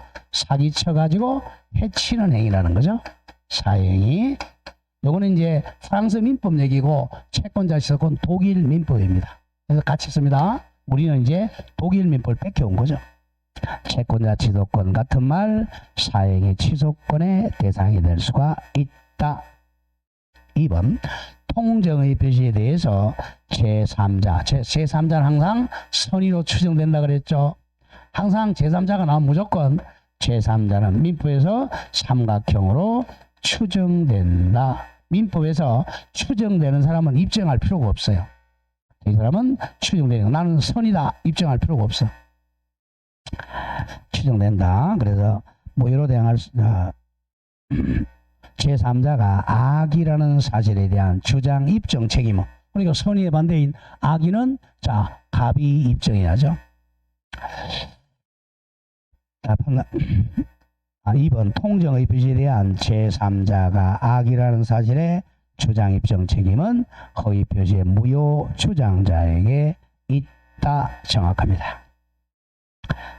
해치는 행위라는 거죠. 사회행위. 요거는 이제 프랑스 민법 얘기고 채권자 취소권 독일 민법입니다. 그래서 같이 씁니다. 우리는 이제 독일 민법을 뺏겨온 거죠. 채권자 취소권 같은 말 사회행위 취소권의 대상이 될 수가 있다. 2번 통정의 표시에 대해서 제3자는 항상 선의로 추정된다 그랬죠. 항상 제3자가 나오면 무조건 제3자는 민법에서 삼각형으로 추정된다. 민법에서 추정되는 사람은 입증할 필요가 없어요. 이 사람은 추정되는 거. 나는 선이다. 입증할 필요가 없어. 추정된다. 그래서 무효로 대항할 수 제3자가 악이라는 사실에 대한 주장 입증 책임은 그러니까 선의의 반대인 악의는 자 갑이 입증해야죠. 2번 통정의 표시에 대한 제3자가 악이라는 사실에 주장 입증 책임은 허위 표시의 무효 주장자에게 있다. 정확합니다.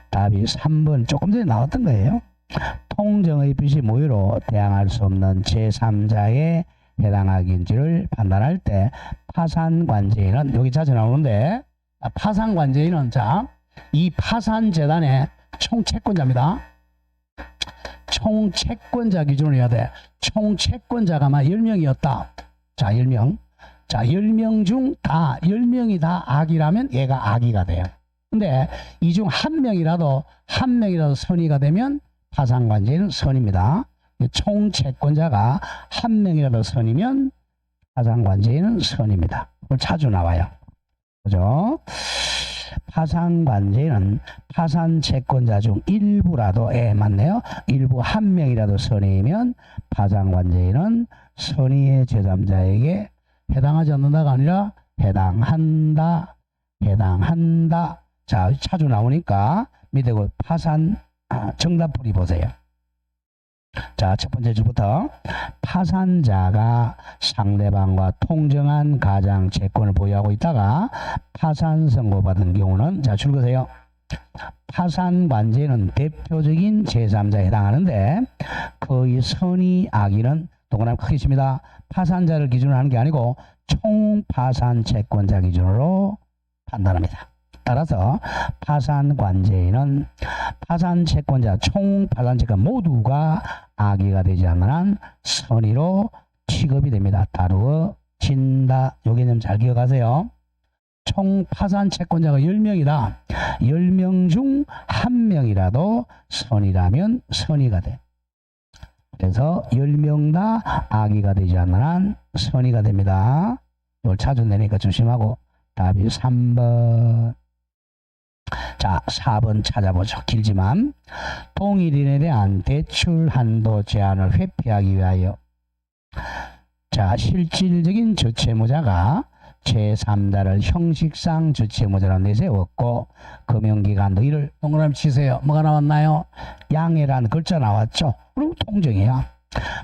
답이 3번 조금 전에 나왔던 거예요. 통정의 표시 무효로 대항할 수 없는 제3자에 해당하기인지를 판단할 때 파산관제인은 여기 자주 나오는데 파산관제인은 자, 이 파산재단의 총채권자입니다. 총채권자 기준으로 해야 돼. 총채권자가 막 10명이었다. 자, 10명. 자, 10명 중 다 10명이 다 악이라면 얘가 악이가 돼요. 근데 이 중 한 명이라도 선의가 되면 파산관제인은 선입니다. 총채권자가 한 명이라도 선이면 파산관제인은 선입니다. 자주 나와요. 그죠? 파산관제는 파산 채권자 중 일부라도 맞네요. 일부 한 명이라도 선의이면 파산관제인은 선의의 제3자에게 해당하지 않는다가 아니라 해당한다. 자, 자주 나오니까 밑에 그 파산 정답풀이 보세요. 자, 첫 번째 줄부터 파산자가 상대방과 통정한 가장 채권을 보유하고 있다가 파산 선고받은 경우는 자, 줄거세요. 파산관제는 대표적인 제3자에 해당하는데 거의 선의 악의는 동그라미 크게 칩니다. 파산자를 기준으로 하는 게 아니고 총 파산 채권자 기준으로 판단합니다. 따라서 파산관제인은 파산 채권자 총 파산 채권 모두가 악의가 되지 않는 한 선의로 취급이 됩니다. 다루어진다. 요 개념 잘 기억하세요. 총 파산 채권자가 10명이다. 10명 중 1명이라도 선의라면 선의가 돼. 그래서 10명 다 악의가 되지 않는 한 선의가 됩니다. 이걸 찾아내니까 조심하고 답이 3번. 자, 4번 찾아보죠. 길지만 동일인에 대한 대출 한도 제한을 회피하기 위하여 자, 실질적인 주채무자가 제3자를 형식상 주채무자로 내세웠고 금융기관도 이를 동그라미 치세요. 뭐가 나왔나요? 양해라는 글자 나왔죠. 그럼 통정이야.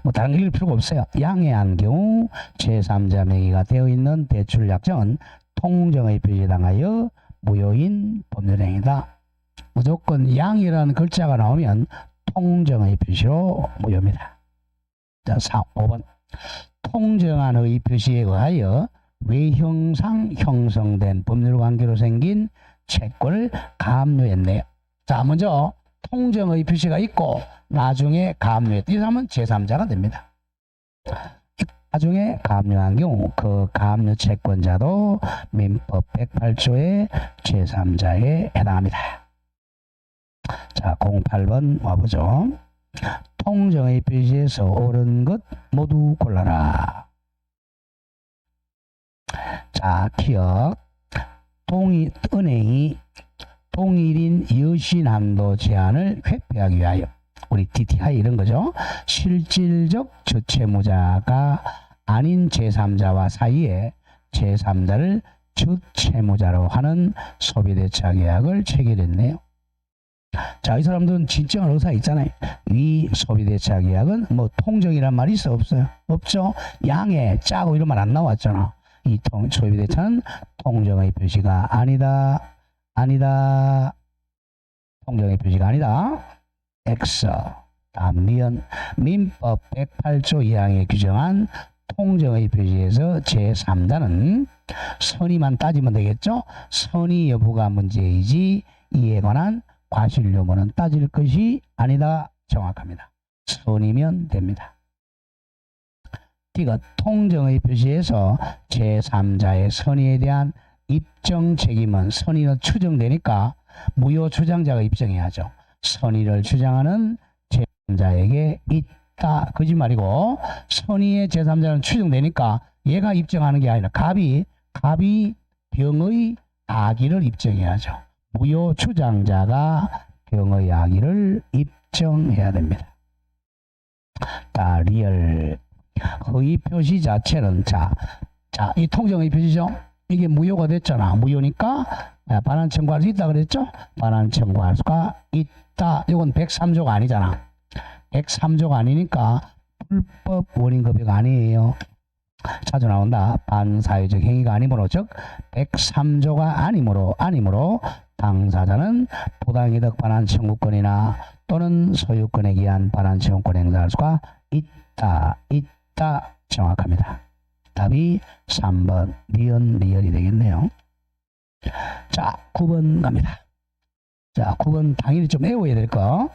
뭐 다른 거 읽을 필요가 없어요. 양해한 경우 제3자 명의가 되어 있는 대출 약정은 통정의 표시에 해당하여 무효인 법률행위다. 무조건 양이라는 글자가 나오면 통정의 표시로 무효입니다. 자, 5번. 통정안의 표시에 의하여 외형상 형성된 법률관계로 생긴 채권을 가압류했네요. 자, 먼저 통정의 표시가 있고 나중에 가압류했다. 이 사람은 제3자가 됩니다. 나중에 가압류한 경우 그 가압류 채권자도 민법 108조의 제3자에 해당합니다. 자, 08번 와보죠. 통정의 표시에서 옳은 것 모두 골라라. 자, 기억. 은행이 동일인 여신한도 제한을 회피하기 위하여 우리 DTI 이런 거죠. 실질적 주채무자가 아닌 제3자와 사이에 제3자를 주채무자로 하는 소비대차 계약을 체결했네요. 자, 이 사람들은 진정한 의사 있잖아요. 이 소비대차 계약은 뭐 통정이란 말이 있어 없어요? 없죠. 양해 짜고 이런 말 안 나왔잖아. 이 소비대차는 통정의 표시가 아니다. 통정의 표시가 아니다. X. 다음 니은 민법 108조 2항에 규정한 통정의 표시에서 제3자는 선의만 따지면 되겠죠. 선의 여부가 문제이지 이에 관한 과실 유무는 따질 것이 아니다. 정확합니다. 선의면 됩니다. D가 통정의 표시에서 제3자의 선의에 대한 입증 책임은 선의는 추정되니까 무효 주장자가 입증해야죠. 선의를 주장하는 제3자에게 있다. 거짓말이고 선의의 제3자는 추정되니까 얘가 입증하는 게 아니라 갑이 병의 악의를 입증해야죠. 무효 주장자가 병의 악의를 입증해야 됩니다. 자, 리얼 허위 표시 자체는 자, 이 통정의 표시죠. 이게 무효가 됐잖아. 무효니까 반환 청구할 수 있다 그랬죠. 반환 청구할 수가 있다. 이건 103조가 아니잖아. 103조가 아니니까 불법 원인급여가 아니에요. 자주 나온다. 반사회적 행위가 아니므로 즉 103조가 아니므로 당사자는 부당이득 반환 청구권이나 또는 소유권에 의한 반환 청구권 행사할 수가 있다. 정확합니다. 답이 3번 리얼이 되겠네요. 자, 9번 갑니다. 자, 9번 당연히 좀 외워야 될 거.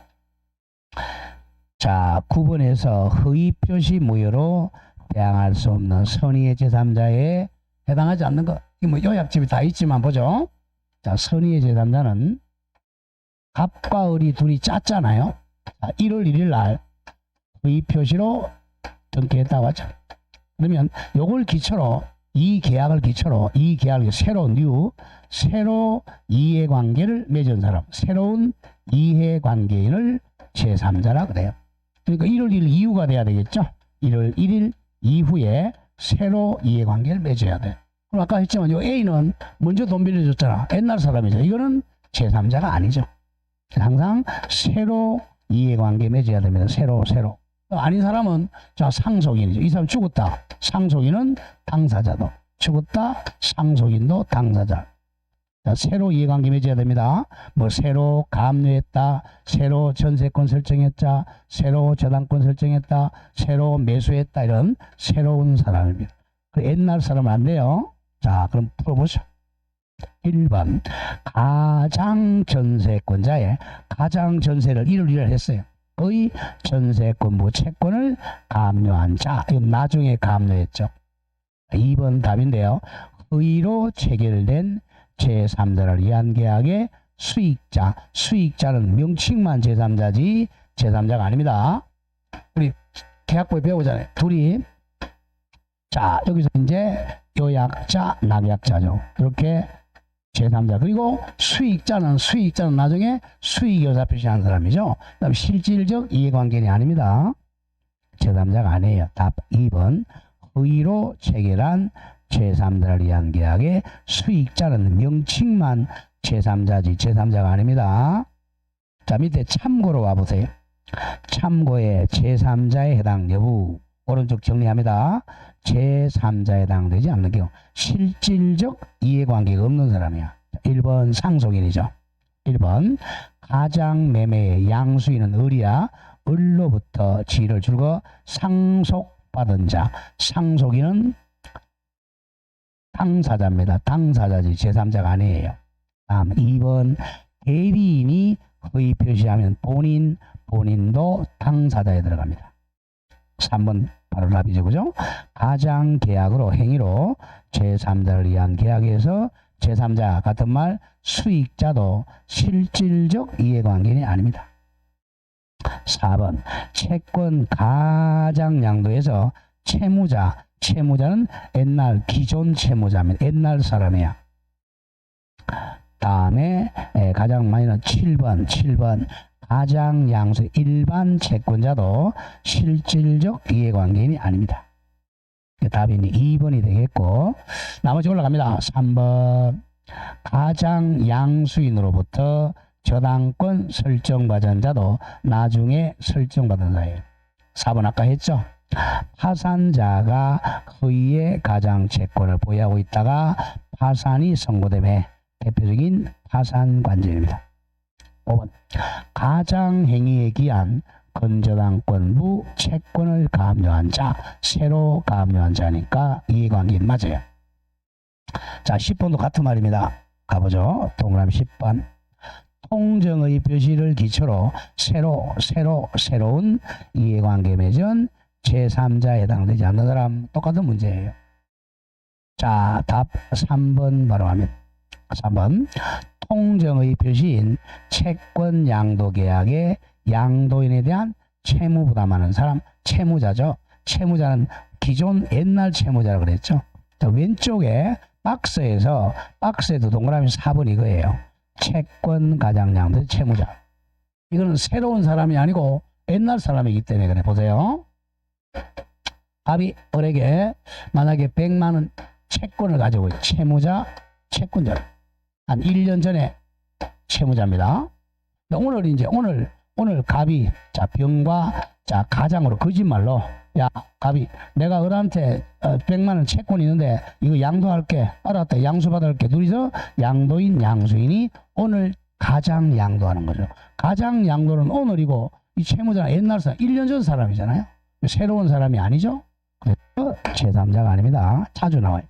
자, 9번에서 허위 표시 무효로 대항할 수 없는 선의의 제3자에 해당하지 않는 것. 이 뭐 요약집이 다 있지만 보죠. 자, 선의의 제3자는 갑과 을이 둘이 짰잖아요. 자, 1월 1일 날 허위 표시로 등기했다고 하죠. 그러면 요걸 기초로 이 계약을 기초로 이 계약을 새로 이해관계를 맺은 사람, 새로운 이해관계인을 제3자라 그래요. 그러니까 1월 1일 이후가 돼야 되겠죠. 1월 1일 이후에 새로 이해관계를 맺어야 돼. 그럼 아까 했지만 이 A는 먼저 돈 빌려줬잖아. 옛날 사람이죠. 이거는 제3자가 아니죠. 항상 새로 이해관계 맺어야 됩니다. 새로. 아닌 사람은 자 상속인이죠. 이 사람 죽었다. 상속인은 당사자도. 죽었다. 상속인도 당사자. 자, 새로 이해관계 맺어야 됩니다. 뭐 새로 감류했다. 새로 전세권 설정했다. 새로 저당권 설정했다. 새로 매수했다. 이런 새로운 사람입니다. 옛날 사람은 안 돼요. 자, 그럼 풀어보죠. 1번 가장전세권자의 가장전세를 1월 1일 했어요. 의 전세권부 채권을 감료한 자. 이건 나중에 감료했죠. 2번 답인데요. 의로 체결된 제3자를 위한 계약의 수익자는 명칭만 제3자지 제3자가 아닙니다. 우리 계약부에 배우잖아요. 둘이 자 여기서 이제 요약자 낙약자죠. 이렇게 제3자. 그리고 수익자는 나중에 수익여사 표시한 사람이죠. 그다음 실질적 이해관계는 아닙니다. 제3자가 아니에요. 답 2번 의로 체결한 제3자를 위한 계약의 수익자는 명칭만 제3자지 제3자가 아닙니다. 자 밑에 참고로 와보세요. 참고에 제3자에 해당 여부 오른쪽 정리합니다. 제3자에 해당되지 않는 경우 실질적 이해관계가 없는 사람이야. 1번 상속인이죠. 1번 가장매매의 양수인은 을이야. 을로부터 지위를 줄거 상속받은 자. 상속인은 당사자입니다. 당사자지 제3자가 아니에요. 다음 2번 대리인이 허위 표시하면 본인도 당사자에 들어갑니다. 3번 바로 답이죠. 그죠? 가장 계약으로 행위로 제3자를 위한 계약에서 제3자 같은 말 수익자도 실질적 이해관계는 아닙니다. 4번 채권 가장양도에서 채무자는 옛날 기존 채무자입니다. 옛날 사람이야. 다음에 가장 많이는 7번 가장양수 일반 채권자도 실질적 이해관계인이 아닙니다. 답이 2번이 되겠고 나머지 올라갑니다. 3번 가장양수인으로부터 저당권 설정받은 자도 나중에 설정받은 자예요. 4번 아까 했죠. 파산자가 허위의 가장채권을 보유하고 있다가 파산이 선고됨에 대표적인 파산관제입니다. 5번 가장행위에 기한 건저당권부 채권을 감료한 자. 새로 감료한 자니까 이해관계는 맞아요. 자 10번도 같은 말입니다. 가보죠. 동그라미 10번 통정의 표시를 기초로 새로운 이해관계 맺은 제3자에 해당되지 않는 사람 똑같은 문제예요. 자 답 3번 바로 하면 3번 통정의 표시인 채권 양도 계약의 양도인에 대한 채무 부담하는 사람 채무자죠. 채무자는 기존 옛날 채무자라고 그랬죠. 자, 왼쪽에 박스에도 동그라미 4번 이거예요. 채권 가장 양도 채무자. 이거는 새로운 사람이 아니고 옛날 사람이기 때문에 그래. 보세요. 갑이 을에게 만약에 100만원 채권을 가지고 채무자 채권자 한 1년 전에 채무자입니다. 오늘 갑이 자 병과 자 가장으로 거짓말로 야 갑이 내가 을한테 100만원 채권이 있는데 이거 양도할게. 알았다. 양수받을게. 둘이서 양도인 양수인이 오늘 가장 양도하는 거죠. 가장 양도는 오늘이고 이 채무자는 옛날 사람 1년 전 사람이잖아요. 새로운 사람이 아니죠. 그래서 제3자가 아닙니다. 자주 나와요.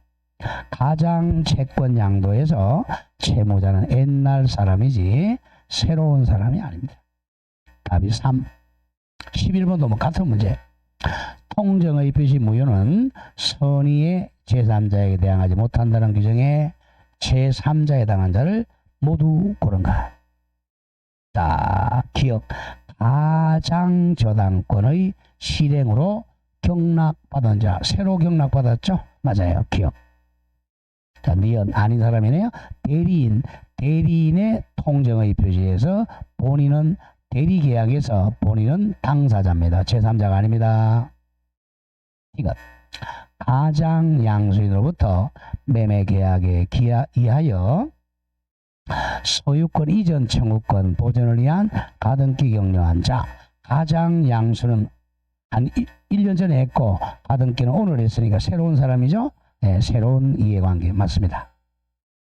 가장 채권 양도에서 채무자는 옛날 사람이지 새로운 사람이 아닙니다. 답이 3. 11번도 뭐 같은 문제. 통정의 표시 무효는 선의의 제3자에게 대항하지 못한다는 규정에 제3자에 해당한 자를 모두 고른가. 자, 기억. 가장 저당권의 실행으로 경락받은 자. 새로 경락받았죠? 맞아요. 기억. 자, 니은 아닌 사람이네요. 대리인, 대리인의 통정의 표시에서 본인은 대리계약에서 본인은 당사자입니다. 제3자가 아닙니다. 이것 가장 양수인으로부터 매매계약에 의하여 소유권 이전 청구권 보전을 위한 가등기 격려한 자. 가장 양수는 한 1년 전에 했고 가등기는 오늘 했으니까 새로운 사람이죠. 네, 새로운 이해관계 맞습니다.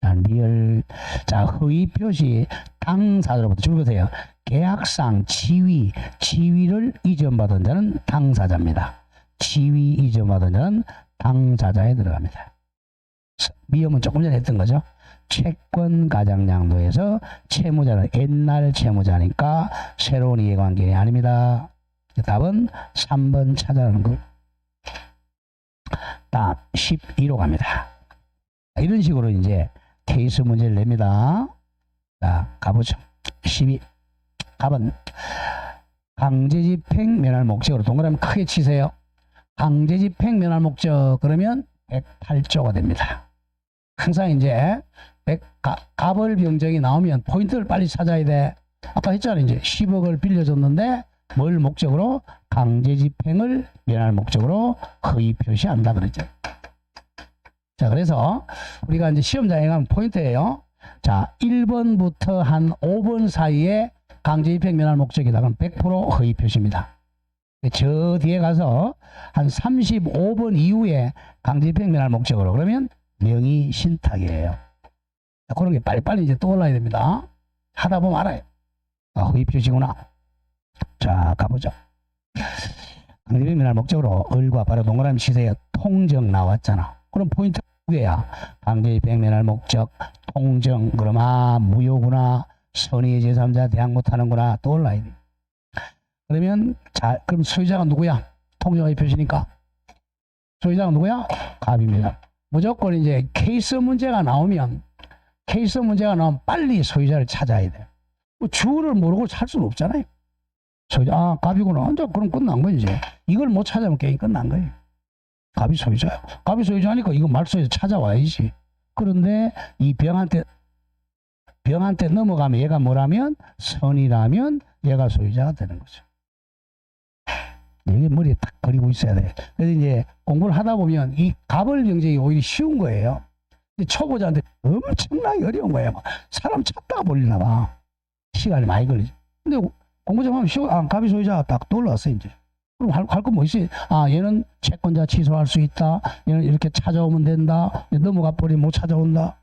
자, 리얼. 자, 허위 표시 당사자로부터 줄거세요. 계약상 지위를 이전받은 자는 당사자입니다. 지위 이전받은 자는 당사자에 들어갑니다. 미음은 조금 전에 했던 거죠. 채권 가장량도에서 채무자는 옛날 채무자니까 새로운 이해관계는 아닙니다. 답은 3번 찾아라는 거. 다음 12로 갑니다. 이런 식으로 이제 케이스 문제를 냅니다. 자, 가보죠. 12. 답은 강제집행 면할 목적으로 동그라미 크게 치세요. 강제집행 면할 목적 그러면 108조가 됩니다. 항상 이제 가벌 병정이 나오면 포인트를 빨리 찾아야 돼. 아까 했잖아. 이제 10억을 빌려줬는데 뭘 목적으로? 강제집행을 면할 목적으로 허위 표시한다 그랬죠. 자, 그래서 우리가 이제 시험장에 가면 포인트예요. 자, 1번부터 한 5번 사이에 강제집행 면할 목적이다. 그럼 100% 허위 표시입니다. 저 뒤에 가서 한 35번 이후에 강제집행 면할 목적으로 그러면 명의 신탁이에요. 자, 그런 게 빨리빨리 이제 떠올라야 됩니다. 하다 보면 알아요. 아, 허위 표시구나. 자, 가보죠. 강제집행 면할 목적으로 을과 바로 동그라미 치세요. 통정 나왔잖아. 그럼 포인트 두 개야. 강제집행 면할 목적, 통정. 그럼 아, 무효구나. 선의의 제3자 대항 못하는구나. 떠올라야 돼. 그러면 자, 그럼 소유자가 누구야? 통정의 표시니까. 소유자가 누구야? 갑입니다. 무조건 이제 케이스 문제가 나오면 빨리 소유자를 찾아야 돼. 뭐 주어를 모르고 찾을 수는 없잖아요. 소유자, 아, 갑이구나. 그럼 끝난 거지. 이걸 못 찾으면 게임 끝난 거예요. 갑이 소유자야. 갑이 소유자니까 이거 말소에서 찾아와야지. 그런데 이 병한테 넘어가면 얘가 뭐라면 선이라면 얘가 소유자가 되는 거죠. 이게 머리에 딱 그리고 있어야 돼. 그래서 이제 공부를 하다 보면 이 가벌 병정이 오히려 쉬운 거예요. 근데 초보자한테 엄청나게 어려운 거예요. 사람 찾다가 몰리나 봐. 시간이 많이 걸리죠. 근데 공부 좀 하면 쉬워. 아, 갑이 소유자가 딱 떠올랐어, 이제. 그럼 할 거 뭐 있어요? 아, 얘는 채권자 취소할 수 있다. 얘는 이렇게 찾아오면 된다. 넘어가 버리면 못 찾아온다.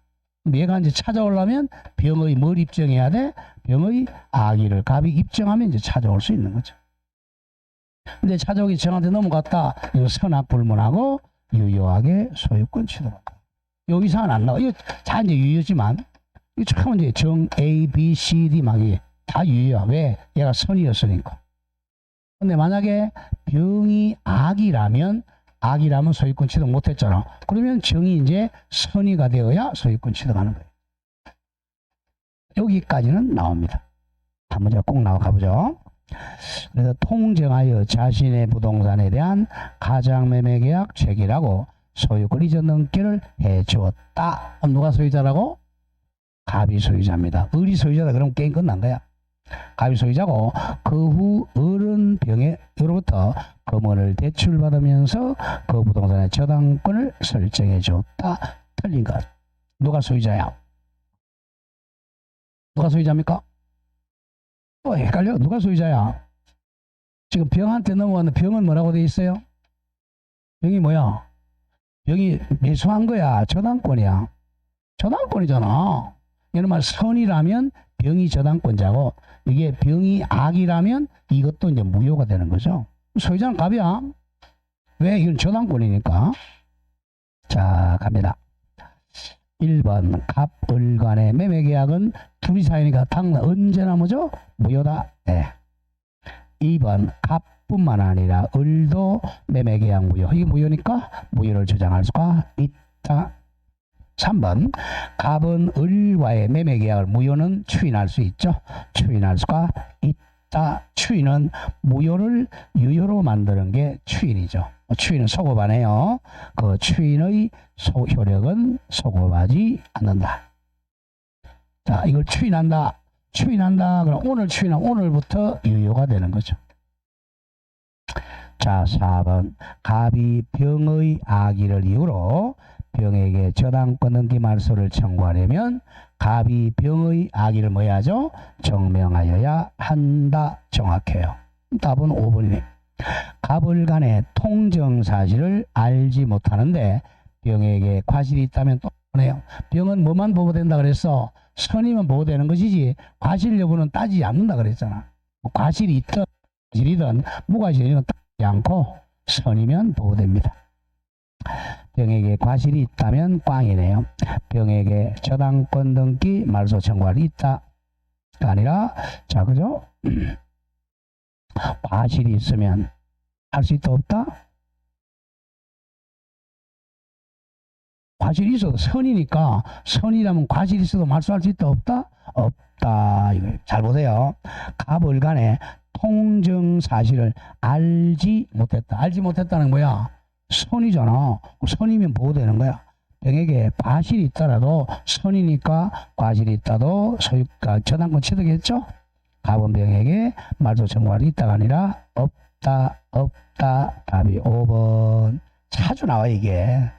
얘가 이제 찾아오려면 병의 뭘 입증해야 돼? 병의 악의를 갑이 입증하면 이제 찾아올 수 있는 거죠. 근데 찾아오기 정한테 넘어갔다. 이거 선악불문하고 유효하게 소유권 취득한다. 요 이상은 안 나와. 이거 다 이제 유효지만, 이거 처음 이제 정 A, B, C, D 막 이게 다 유효야. 왜? 얘가 선이었으니까. 근데 만약에 병이 악이라면 소유권 취득 못했잖아. 그러면 정이 이제 선의가 되어야 소유권 취득하는 거예요. 여기까지는 나옵니다. 한 문제가 꼭 나와 가보죠. 그래서 통정하여 자신의 부동산에 대한 가장매매계약 체결하고 소유권 이전 등기를 해주었다. 누가 소유자라고? 갑이 소유자입니다. 을이 소유자다. 그럼 게임 끝난 거야. 갑이 소유자고 그 후 을은 병으로부터 금원을 대출받으면서 그 부동산의 저당권을 설정해 줬다. 틀린 것. 누가 소유자야? 누가 소유자입니까? 또 헷갈려. 누가 소유자야? 지금 병한테 넘어왔는데 병은 뭐라고 돼 있어요? 병이 뭐야? 병이 매수한 거야. 저당권이야. 저당권이잖아. 예를 말 선이라면 병이 저당권자고 이게 병이 악이라면 이것도 이제 무효가 되는 거죠. 소유자는 갑이야. 왜? 이건 저당권이니까. 자, 갑니다. 1번 갑, 을 간의 매매계약은 둘이 사이니까 당연 언제나 뭐죠? 무효다. 네. 2번 갑뿐만 아니라 을도 매매계약 무효. 이게 무효니까 무효를 주장할 수가 있다. 3번 갑은 을과의 매매계약을 무효는 추인할 수 있죠. 추인할 수가 있다. 없다. 추인은 무효를 유효로 만드는 게 추인이죠. 추인은 소급하네요. 그 추인의 효력은 소급하지 않는다. 자, 이걸 추인한다. 그럼 오늘 추인하면 오늘부터 유효가 되는 거죠. 자, 4번. 갑이 병의 악의를 이유로 병에게 저당권 등기 말소를 청구하려면 갑이 병의 악의를 뭐 해야죠? 증명하여야 한다. 정확해요. 답은 5번이네. 갑을 간의 통정 사실을 알지 못하는데 병에게 과실이 있다면 또 보네요. 병은 뭐만 보고된다 그랬어? 선이면 보고되는 것이지 과실 여부는 따지지 않는다 그랬잖아. 과실이 있든 과실이든 무과실이든 따지지 않고 선이면 보고됩니다. 병에게 과실이 있다면 꽝이네요. 병에게 저당권 등기 말소 청구할 있다가 아니라 자, 그죠? 과실이 있으면 할 수 있다 없다? 과실이 있어도 선이니까 선이라면 과실이 있어도 말소할 수 있다 없다? 없다. 이거 잘 보세요. 갑을 간에 통정 사실을 알지 못했다. 알지 못했다는 뭐야? 선이잖아. 선이면 보호되는 거야. 병에게 과실이 있더라도 선이니까 과실이 있다도 소유가 저당권 취득했죠? 갑은 병에게 말소 청구할 있다가 아니라 없다. 답이 5번. 자주 나와 이게.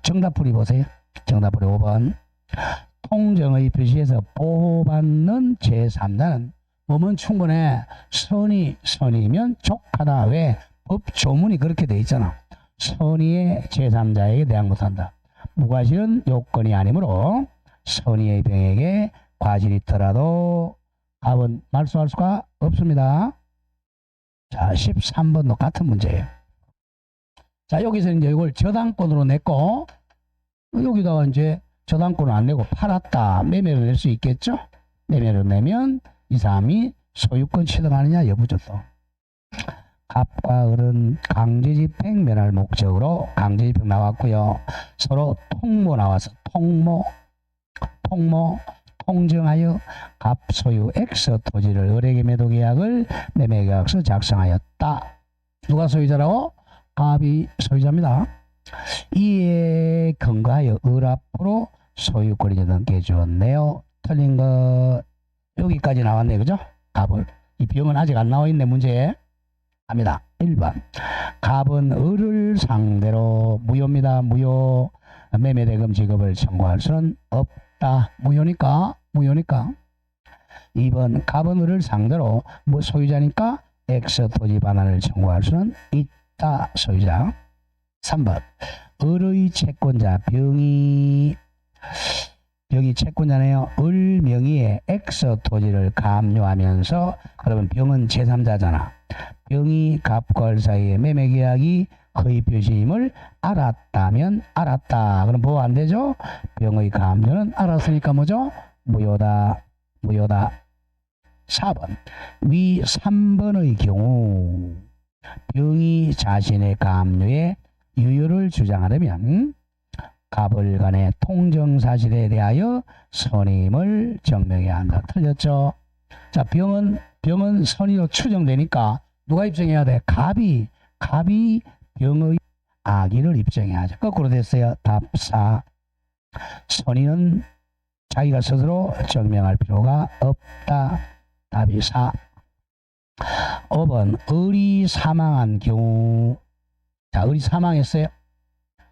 정답풀이 보세요. 정답풀이 5번. 통정의 표시에서 보호받는 제3자는 뭐면 충분해. 선이면 족하다. 왜? 법 조문이 그렇게 돼 있잖아. 선의의 제3자에게 대항 못한다. 무과실은 요건이 아니므로 선의의 병에게 과실이 있더라도 갑은 말소할 수가 없습니다. 자, 13번도 같은 문제예요. 자, 여기서 이제 이걸 저당권으로 냈고 여기다가 이제 저당권을 안 내고 팔았다. 매매를 낼 수 있겠죠? 매매를 내면 이 사람이 소유권 취득하느냐 여부죠 또. 갑과 을은 강제집행 면할 목적으로 강제집행 나왔고요. 서로 통모 나와서 통정하여 갑 소유 X 토지를 을에게 매도 계약을 매매 계약서 작성하였다. 누가 소유자라고? 갑이 소유자입니다. 이에 근거하여 을 앞으로 소유권이 등기해 주었네요. 틀린 거 여기까지 나왔네, 그죠? 갑을. 이 병은 아직 안 나와 있네 문제에. 합니다. 1번. 갑은 을을 상대로 무효입니다. 무효. 매매대금 지급을 청구할 수는 없다. 무효니까. 2번. 갑은 을을 상대로 소유자니까 X 토지 반환을 청구할 수는 있다. 소유자. 3번. 을의 채권자 병이 채권자네요. 을 명의의 X 토지를 감유하면서 그러면 병은 제3자잖아. 병이 갑과 을 사이의 매매계약이 허위 표시임을 알았다면 알았다. 그럼 보호 안 되죠? 병의 감유는 알았으니까 뭐죠? 무효다. 4번. 위 3번의 경우 병이 자신의 감유에 유효를 주장하려면 갑을 간의 통정 사실에 대하여 선임을 증명해야 한다. 틀렸죠? 자, 병은 선의로 추정되니까 누가 입증해야 돼? 갑이 병의 악의를 입증해야죠. 거꾸로 됐어요. 답 4. 선의는 자기가 스스로 증명할 필요가 없다. 답이 4. 5번. 을이 사망한 경우. 자, 을이 사망했어요.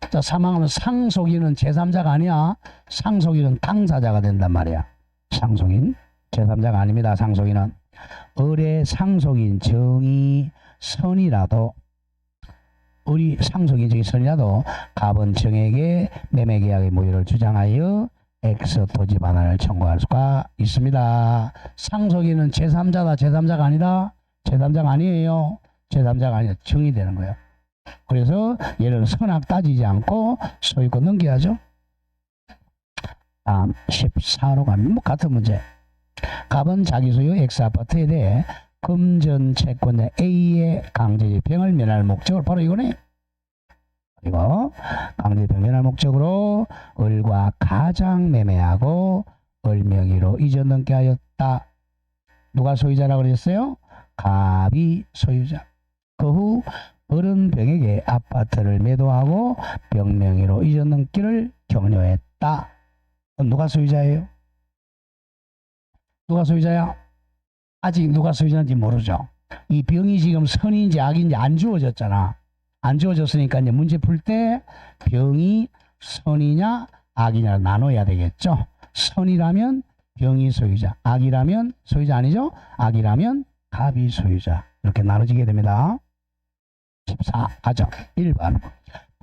자, 사망하면 상속인은 제3자가 아니야. 상속인은 당사자가 된단 말이야. 상속인 제3자가 아닙니다. 상속인은. 을의 상속인 정의 선이라도 을이 상속인 정의 선이라도 갑은 정에게 매매계약의 무효를 주장하여 X 토지 반환을 청구할 수가 있습니다. 상속인은 제3자다. 제3자가 아니다. 제3자가 아니에요. 제3자가 아니라 정의 되는 거예요. 그래서 얘를 선악 따지지 않고 소유권 넘겨야죠. 다음 14로 가면 같은 문제. 갑은 자기 소유 X아파트에 대해 금전 채권자 A의 강제집행을 면할 목적으로 바로 이거네. 그리고 강제집행 면할 목적으로 을과 가장 매매하고 을 명의로 이전 등기하였다. 누가 소유자라고 그랬어요? 갑이 소유자. 그 후 어른 병에게 아파트를 매도하고 병 명의로 이전넘기를 격려했다. 누가 소유자예요? 누가 소유자야? 아직 누가 소유자인지 모르죠. 이 병이 지금 선인지 악인지 안 주어졌잖아. 안 주어졌으니까 이제 문제 풀 때 병이 선이냐 악이냐 나눠야 되겠죠. 선이라면 병이 소유자, 악이라면 소유자 아니죠? 악이라면 갑이 소유자. 이렇게 나눠지게 됩니다. 14 가죠. 1번.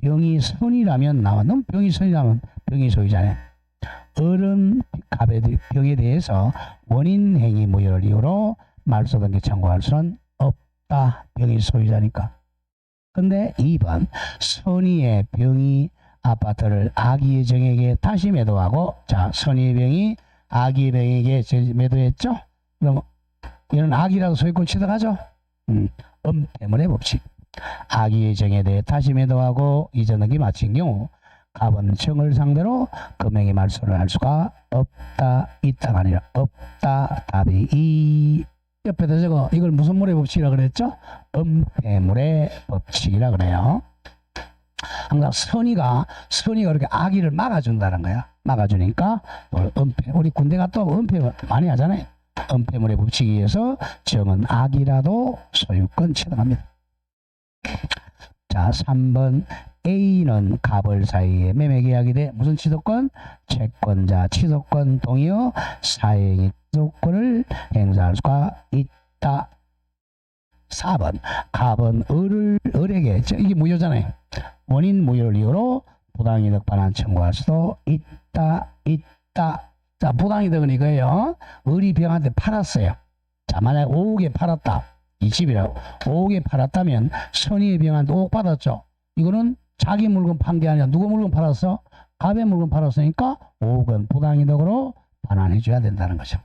병이 선이라면 나와. 넌 병이 선이라면 병이 소유자네. 어른 갑의 병에 대해서 원인 행위 무효를 이유로 말소등기 청구할 수는 없다. 병이 소유자니까. 근데 2번. 선의의 병이 아파트를 악의의 정에게 다시 매도하고, 자, 선의의 병이 악의의 병에게 매도했죠? 그럼 이는 악이라도 소유권 취득하죠? 엄폐물의 법칙. 악의의 정에 대해 다시 매도하고 이전넘기 마친 경우 갑은 정을 상대로 금액의 말소를 할 수가 없다. 있다가 아니라 없다. 답이 이 옆에다 적어. 이걸 무슨 물의 법칙이라 그랬죠? 엄폐물의 법칙이라 그래요. 항상 선의가 이렇게 악의를 막아준다는 거야. 막아주니까 우리 군대 갔다 오면 엄폐 많이 하잖아요. 엄폐물의 법칙에 의해서 정은 악이라도 소유권 취득합니다. 자, 3번. A는 갑을 사이에 매매 계약이 돼 무슨 취득권? 채권자 취득권 동의어 사행의 취득권을 행사할 수가 있다. 4번. 갑은 을에게, 이게 무효잖아요. 원인 무효를 이유로 부당이득 반환 청구할 수도 있다. 자, 부당이득은 이거예요. 을이 병한테 팔았어요. 자, 만약 5억에 팔았다. 이 집이라고. 5억에 팔았다면 선의의 병한테 5억 받았죠. 이거는 자기 물건 판 게 아니라 누구 물건 팔았어? 갑의 물건 팔았으니까 5억은 부당이득으로 반환해 줘야 된다는 거죠.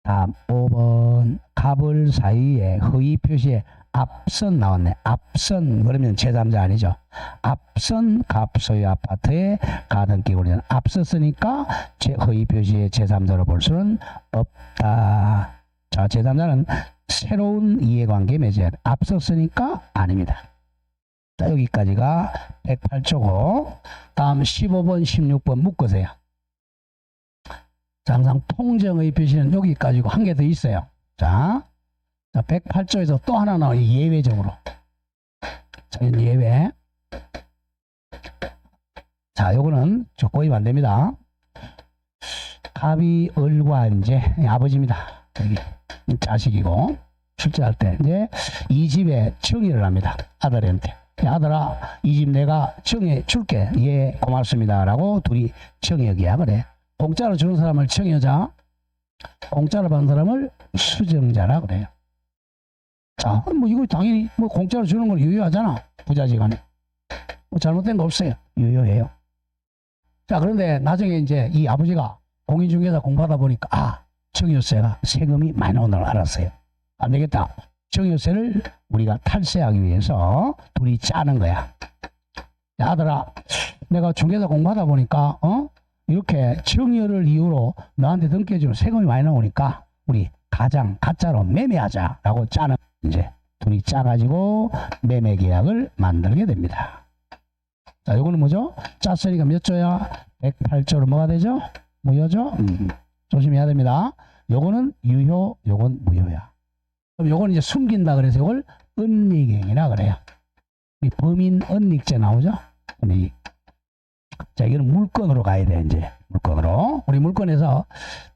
다음 5번. 갑을 사이에 허위 표시에 앞선 나왔네. 앞선 그러면 제3자 아니죠. 앞선 갑 소유 아파트에 가등기 우리는 앞섰으니까 허위 표시에 제3자로 볼 수는 없다. 자, 제3자는 새로운 이해관계 맺어야 돼. 앞섰으니까 아닙니다. 자, 여기까지가 108조고 다음 15번 16번 묶으세요. 자, 항상 통정의 표시는 여기까지고 한 개 더 있어요. 자, 108조에서 또 하나 나와요. 예외적으로. 자, 예외. 자, 요거는 저 꼬이면 안 됩니다. 갑이 을과 이제 아버지입니다. 여기 자식이고 출제할 때 이제 이 집에 청의를 합니다. 아들한테. 아들아, 이 집 내가 청해 줄게. 예, 고맙습니다. 라고 둘이 청해 계약을 해. 공짜로 주는 사람을 청여자, 공짜로 받는 사람을 수정자라 그래요. 자, 뭐 이거 당연히 뭐 공짜로 주는 걸 유효하잖아. 부자지간에. 뭐 잘못된 거 없어요. 유효해요. 자, 그런데 나중에 이제 이 아버지가 공인중개사 공부하다 보니까 청여세가 세금이 많이 나오는 걸 알았어요. 안 되겠다. 청여세를 우리가 탈세하기 위해서 둘이 짜는 거야. 야, 아들아, 내가 중개사 공부하다 보니까 이렇게 청여를 이유로 너한테 등기해주면 세금이 많이 나오니까 우리 가짜로 매매하자라고 짜는 이제 둘이 짜가지고 매매 계약을 만들게 됩니다. 자, 요거는 뭐죠? 짰으니까 몇 조야? 108조로 뭐가 되죠? 무효죠? 조심해야 됩니다. 요거는 유효, 요건 무효야. 그럼 요건 이제 숨긴다 그래서 요걸 은닉행위라 그래요. 이 범인 은닉죄 나오죠? 은닉. 자, 이거는 물건으로 가야 돼, 이제. 물건으로. 우리 물건에서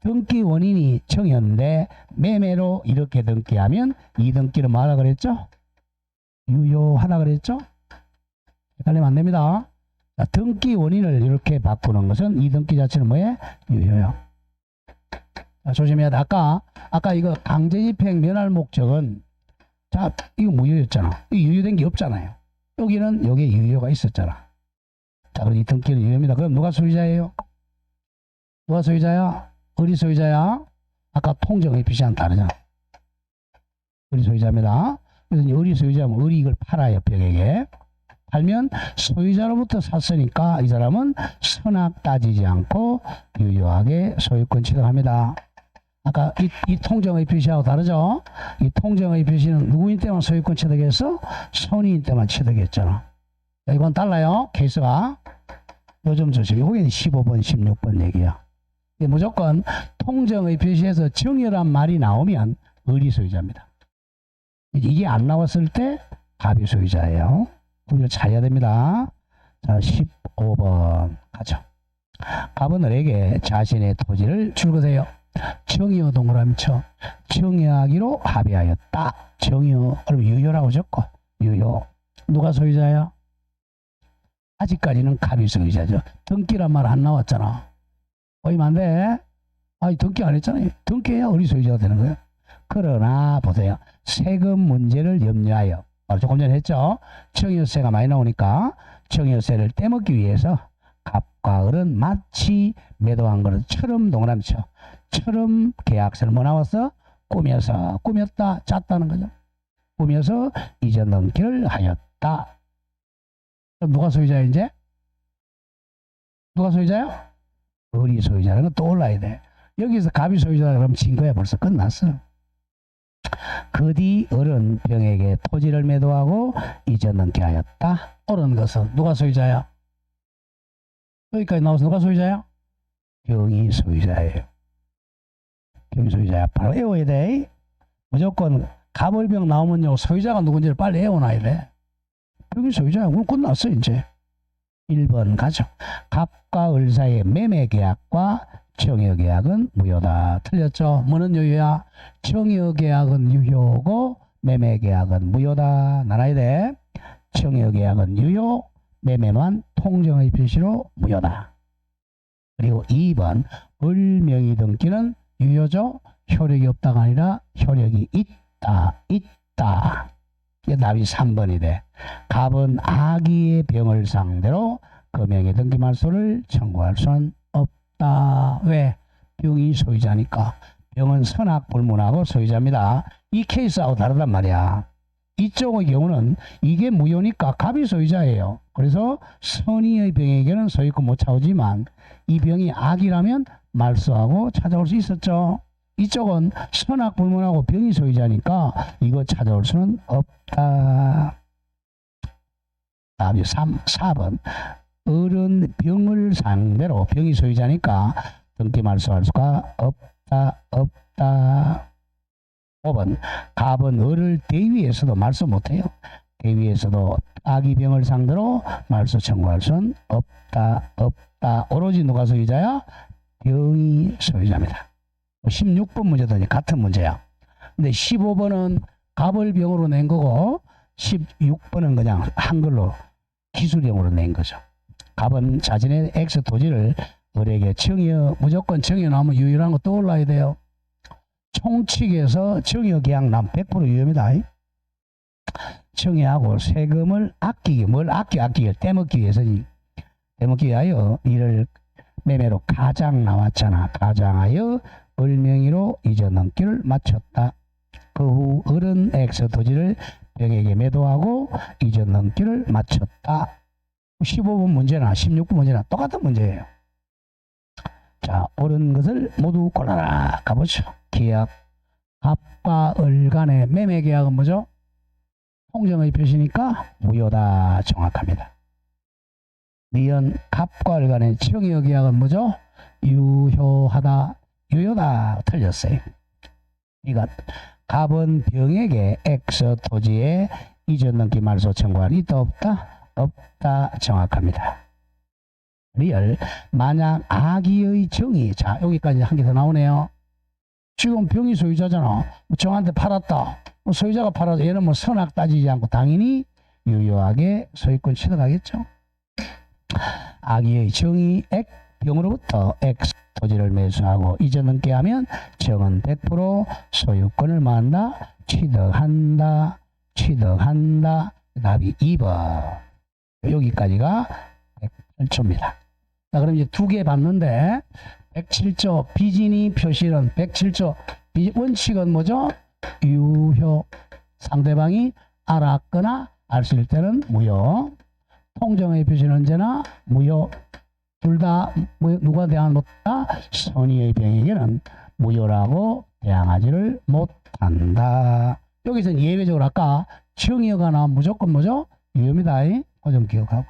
등기 원인이 청였는데 매매로 이렇게 등기하면 이 등기는 뭐하라 그랬죠? 유효하다 그랬죠? 헷갈리면 안 됩니다. 자, 등기 원인을 이렇게 바꾸는 것은 이 등기 자체는 뭐예요? 유효요. 자, 조심해야 돼. 아까 이거 강제집행 면할 목적은 자, 이거 무효였잖아. 이거 유효된 게 없잖아요. 여기는 여기에 유효가 있었잖아. 자, 그럼 이 등기는 유효입니다. 그럼 누가 소유자예요? 누가 소유자야? 을이 소유자야? 아까 통정의 표시와는 다르잖아. 을이 소유자입니다. 그래서 을이 소유자면 을이 이걸 팔아요, 벽에게. 팔면 소유자로부터 샀으니까 이 사람은 선악 따지지 않고 유효하게 소유권 취득합니다. 아까 이 통정의 표시하고 다르죠? 이 통정의 표시는 누구인 때만 소유권 취득해서 선의인 때만 취득했잖아. 이건 달라요. 케이스가. 요즘 조심. 이게 15번, 16번 얘기야. 무조건 통정의 표시에서 정의란 말이 나오면 의리 소유자입니다. 이게 안 나왔을 때 갑이 소유자예요. 구별 잘해야 됩니다. 자, 15번 가죠. 갑은 을에게 자신의 토지를 줄 것이에요. 정의어 동그라미 쳐. 정의하기로 합의하였다. 정의어. 그럼 유효라고 적고. 유효. 누가 소유자야? 아직까지는 갑이 소유자죠. 등기란 말 안 나왔잖아. 보이면 안 돼. 아니, 등기 안 했잖아요. 등기해야 을이 소유자가 되는 거예요. 그러나 보세요. 세금 문제를 염려하여. 조금 전에 했죠. 정의세가 많이 나오니까 정의세를 떼먹기 위해서 갑과 을은 마치 매도한 것처럼 동그라미 쳐. 처럼 계약서를 뭐 나왔어? 꾸몄다, 짰다는 거죠. 꾸며서 이전 넘기를 하였다. 그럼 누가 소유자야 이제? 누가 소유자야? 을이 소유자라는 건 떠올라야 돼. 여기서 갑이 소유자라 그러면 진 거야. 벌써 끝났어. 그 뒤 을은 병에게 토지를 매도하고 이전 넘게 하였다. 옳은 것은 누가 소유자야? 여기까지 나와서 누가 소유자야? 병이 소유자예요. 병이 소유자야. 바로 외워야 돼. 무조건 갑을병 나오면요 소유자가 누군지를 빨리 외워놔야 돼. 병이 소유자야. 그럼 끝났어 이제. 1번 가죠. 갑과 을 사이의 매매계약과 정여계약은 무효다. 틀렸죠? 뭐는 유효야? 정여계약은 유효고 매매계약은 무효다. 나눠야 돼. 정여계약은 유효, 매매만 통정의 표시로 무효다. 그리고 2번 을 명의 등기는 유효죠? 효력이 없다가 아니라 효력이 있다. 이게 답이 3번이 돼. 갑은 아기의 병을 상대로 그 명의 등기 말소를 청구할 수는 없다. 왜? 병이 소유자니까. 병은 선악불문하고 소유자입니다. 이 케이스하고 다르단 말이야. 이쪽의 경우는 이게 무효니까 갑이 소유자예요. 그래서 선의의 병에게는 소유권 못 차오지만 이 병이 악이라면 말소하고 찾아올 수 있었죠. 이쪽은 선악불문하고 병이 소유자니까 이거 찾아올 수는 없다. 다음이 4번. 을은 병을 상대로 병이 소유자니까 등기 말소할 수가 없다. 5번. 갑은 을을 대위에서도 말소 못해요. 대위에서도 아기 병을 상대로 말소 청구할 수는 없다. 오로지 누가 소유자야? 병이 소유자입니다. 16번 문제도 같은 문제야. 근데 15번은 갑을 병으로 낸 거고 16번은 그냥 한글로 기술형으로 낸 거죠. 갑은 자신의 X 토지를 을에게 무조건 정의 나오면 유효한 거 떠올라야 돼요. 총칙에서 정의 계약 나면 100% 유효입니다. 정의하고 세금을 아끼기, 뭘 아끼기를 떼먹기 위해서지. 떼먹기 위하여 이를 매매로 가장 나왔잖아. 가장하여 을 명의로 이전 넘기를 마쳤다. 그 후 을은 X 토지를 병에게 매도하고 이전 넘기를 마쳤다. 15번 문제나 16번 문제나 똑같은 문제예요. 자, 옳은 것을 모두 골라라. 가보죠. 계약. 갑과 을 간의 매매 계약은 뭐죠? 통정의 표시니까 무효다. 정확합니다. 니은 갑과 을 간의 정의 계약은 뭐죠? 유효하다. 유효다. 틀렸어요. 이것 갑은 병에게 X 토지에 이전 넘기 말소 청구한 있다 없다? 없다. 정확합니다. 리얼. 만약 아기의 정의. 자, 여기까지 한 개 더 나오네요. 지금 병이 소유자잖아. 정한테 팔았다. 소유자가 팔아서 얘는 뭐 선악 따지지 않고 당연히 유효하게 소유권 취득하겠죠. 아기의 정의 병으로부터 X 토지를 매수하고 이전 넘게 하면 정은 100% 소유권을 만다. 취득한다. 답이 2번. 여기까지가 108조입니다. 자, 그럼 이제 두 개 봤는데 107조 비진이 표시는 107조 원칙은 뭐죠? 유효. 상대방이 알았거나 알 수 있을 때는 무효. 통정의 표시는 언제나 무효. 둘 다 누가 대한 못다? 선의의 병에게는 무효라고 대항하지를 못한다. 여기서는 예외적으로 아까 정의어가나 무조건 뭐죠? 유효입니다. 그 점 기억하고.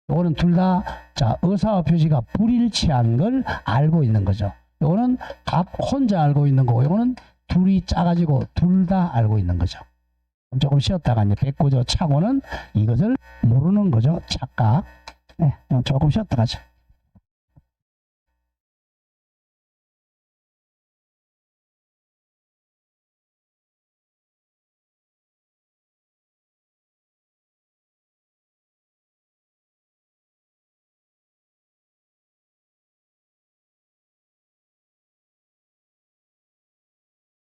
요거는 둘 다, 자, 의사와 표시가 불일치한 걸 알고 있는 거죠. 요거는 각 혼자 알고 있는 거고, 요거는 둘이 짜가지고 둘 다 알고 있는 거죠. 조금 쉬었다가 이제 백구조 차고는 이것을 모르는 거죠. 착각. 네, 조금 쉬었다 가죠.